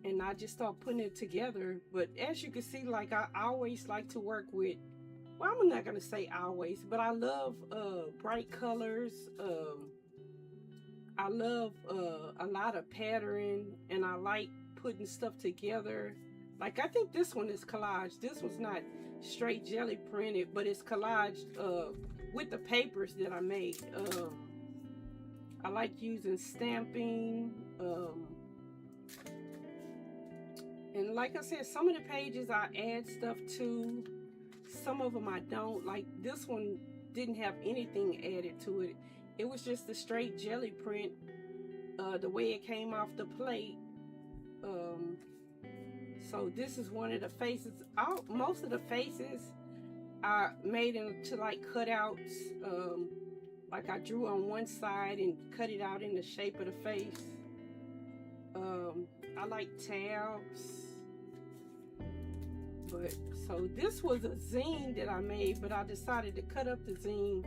And I just started putting it together. But as you can see, like I always like to work with, well, I'm not gonna say always, but I love bright colors. I love a lot of pattern, and I like putting stuff together. Like I think this one is collage. This one's not straight jelly printed, but it's collaged with the papers that I made. I like using stamping. And like I said, some of the pages I add stuff to. Some of them I don't. Like this one didn't have anything added to it. It was just a straight jelly print, the way it came off the plate. So this is one of the faces. Most of the faces I made into like cutouts. Like I drew on one side and cut it out in the shape of the face. I like tabs. But so this was a zine that I made, but I decided to cut up the zine.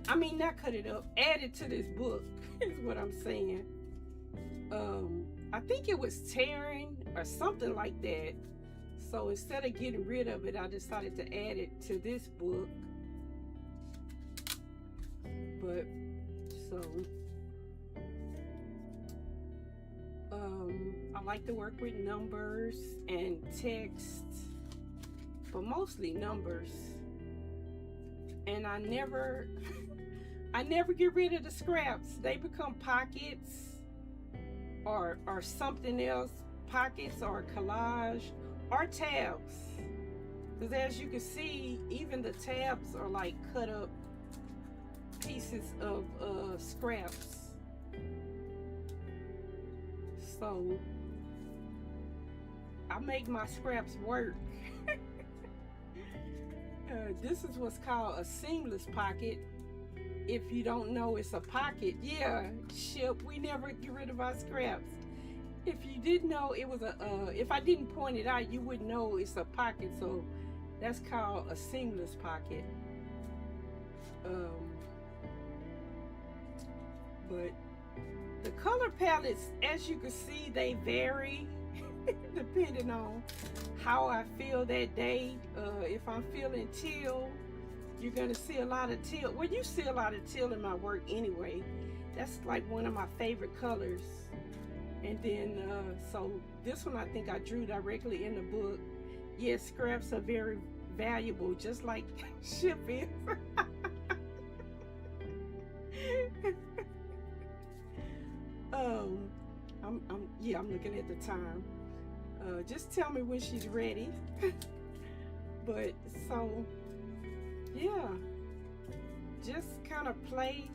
I mean, not cut it up, add it to this book is what I'm saying. I think it was tearing or something like that. So instead of getting rid of it, I decided to add it to this book. But so I like to work with numbers and text, but mostly numbers. And I never get rid of the scraps. They become pockets or something else, pockets or collage or tabs. Because as you can see, even the tabs are like cut up pieces of scraps. So I make my scraps work. This is what's called a seamless pocket. If you don't know it's a pocket, yeah, ship, we never get rid of our scraps. If you didn't know it was if I didn't point it out, you wouldn't know it's a pocket. So that's called a seamless pocket. But the color palettes, as you can see, they vary depending on how I feel that day. If I'm feeling teal, you're gonna see a lot of teal. Well, you see a lot of teal in my work anyway. That's like one of my favorite colors. And then, so this one I think I drew directly in the book. Yes, scraps are very valuable, just like ship is. I'm looking at the time. Just tell me when she's ready. But so, yeah, just kind of play.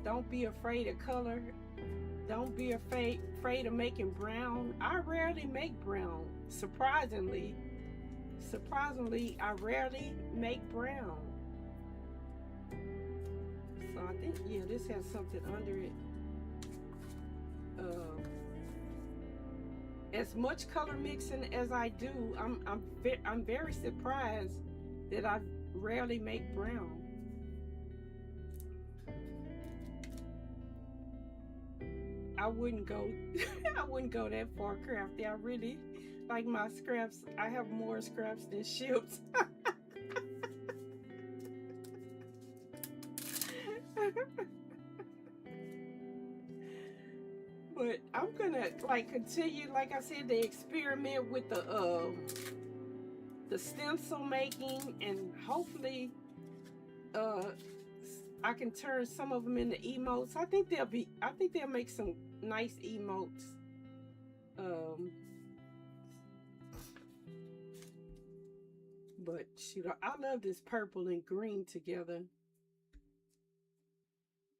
Don't be afraid of color. Don't be afraid of making brown. I rarely make brown. Surprisingly, I rarely make brown. So I think, yeah, this has something under it. As much color mixing as I do, I'm very surprised that I rarely make brown. I wouldn't go that far crafty. I really like my scraps. I have more scraps than ships. But I'm gonna continue, like I said, to experiment with the stencil making, and hopefully I can turn some of them into emotes. I think they'll make some nice emotes. But shoot, I love this purple and green together.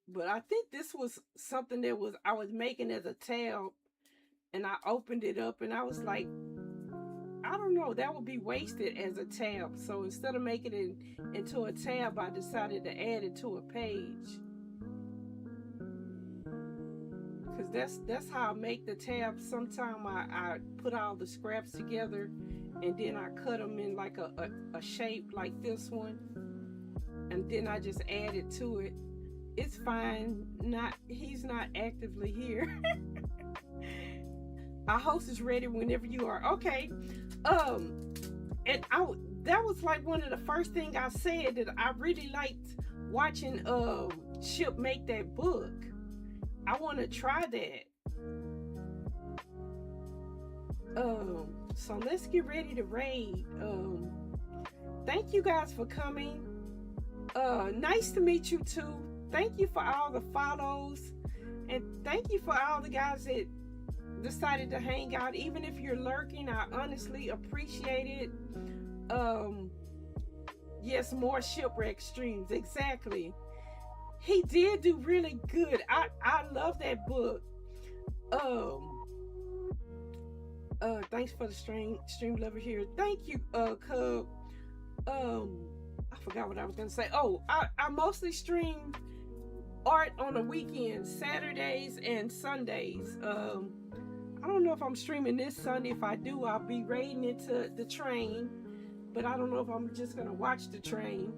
But I think this was something that I was making as a tab, and I opened it up and I was like, I don't know, that would be wasted as a tab. So instead of making it into a tab, I decided to add it to a page. Because that's how I make the tabs. Sometimes I put all the scraps together and then I cut them in like a shape like this one. And then I just add it to it. It's fine. He's not actively here. Our host is ready whenever you are. Okay. And that was like one of the first things I said, that I really liked watching Chip make that book. I want to try that. So let's get ready to raid. Thank you guys for coming. Nice to meet you too. Thank you for all the follows, and thank you for all the guys that decided to hang out. Even if you're lurking, I honestly appreciate it. Yes, more shipwreck streams. Exactly. He did do really good. I love that book. Thanks for the stream lover here. Thank you, Cub. I forgot what I was gonna say. Oh, I mostly stream art on the weekends, Saturdays and Sundays. I don't know if I'm streaming this Sunday. If I do, I'll be raiding into the train, but I don't know if I'm just gonna watch the train.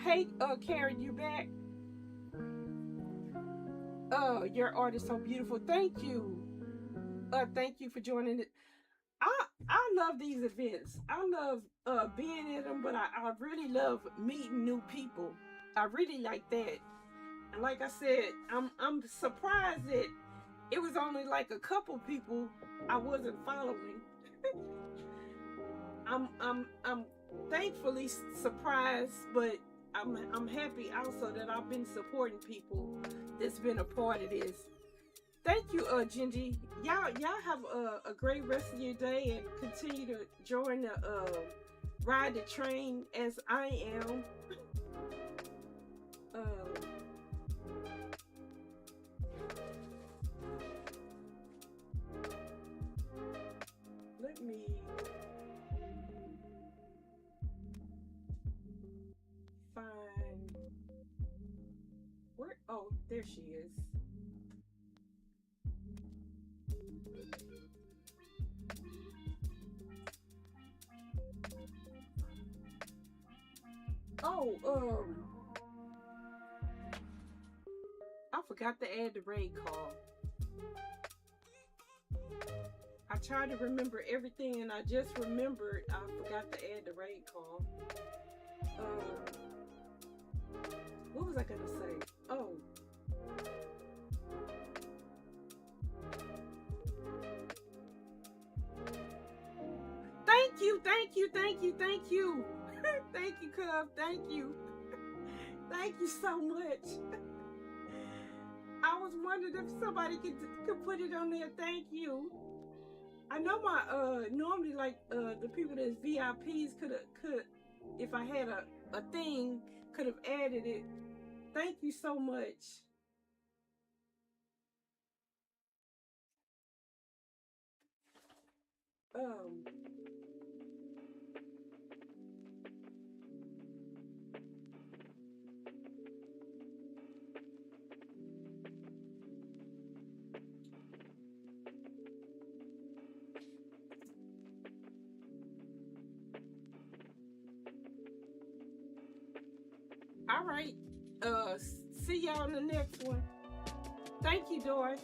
Hey, Karen, you back? Your art is so beautiful. Thank you. Thank you for joining it. I love these events. I love being in them, but I really love meeting new people. I really like that. And like I said, I'm surprised that it was only like a couple people I wasn't following. I'm thankfully surprised, but I'm happy also that I've been supporting people that's been a part of this. Thank you, Gingy. Y'all have a great rest of your day, and continue to join the ride the train as I am. Let me find where. Oh, there she is. Oh, I forgot to add the raid call. I tried to remember everything, and I just remembered I forgot to add the raid call. What was I gonna say? Oh. Thank you, thank you, thank you, thank you. Thank you, Cub. Thank you. Thank you so much. I was wondering if somebody could put it on there. Thank you. I know my normally like the people that's VIPs could if I had a thing could have added it. Thank you so much. All right. See y'all in the next one. Thank you, Doris.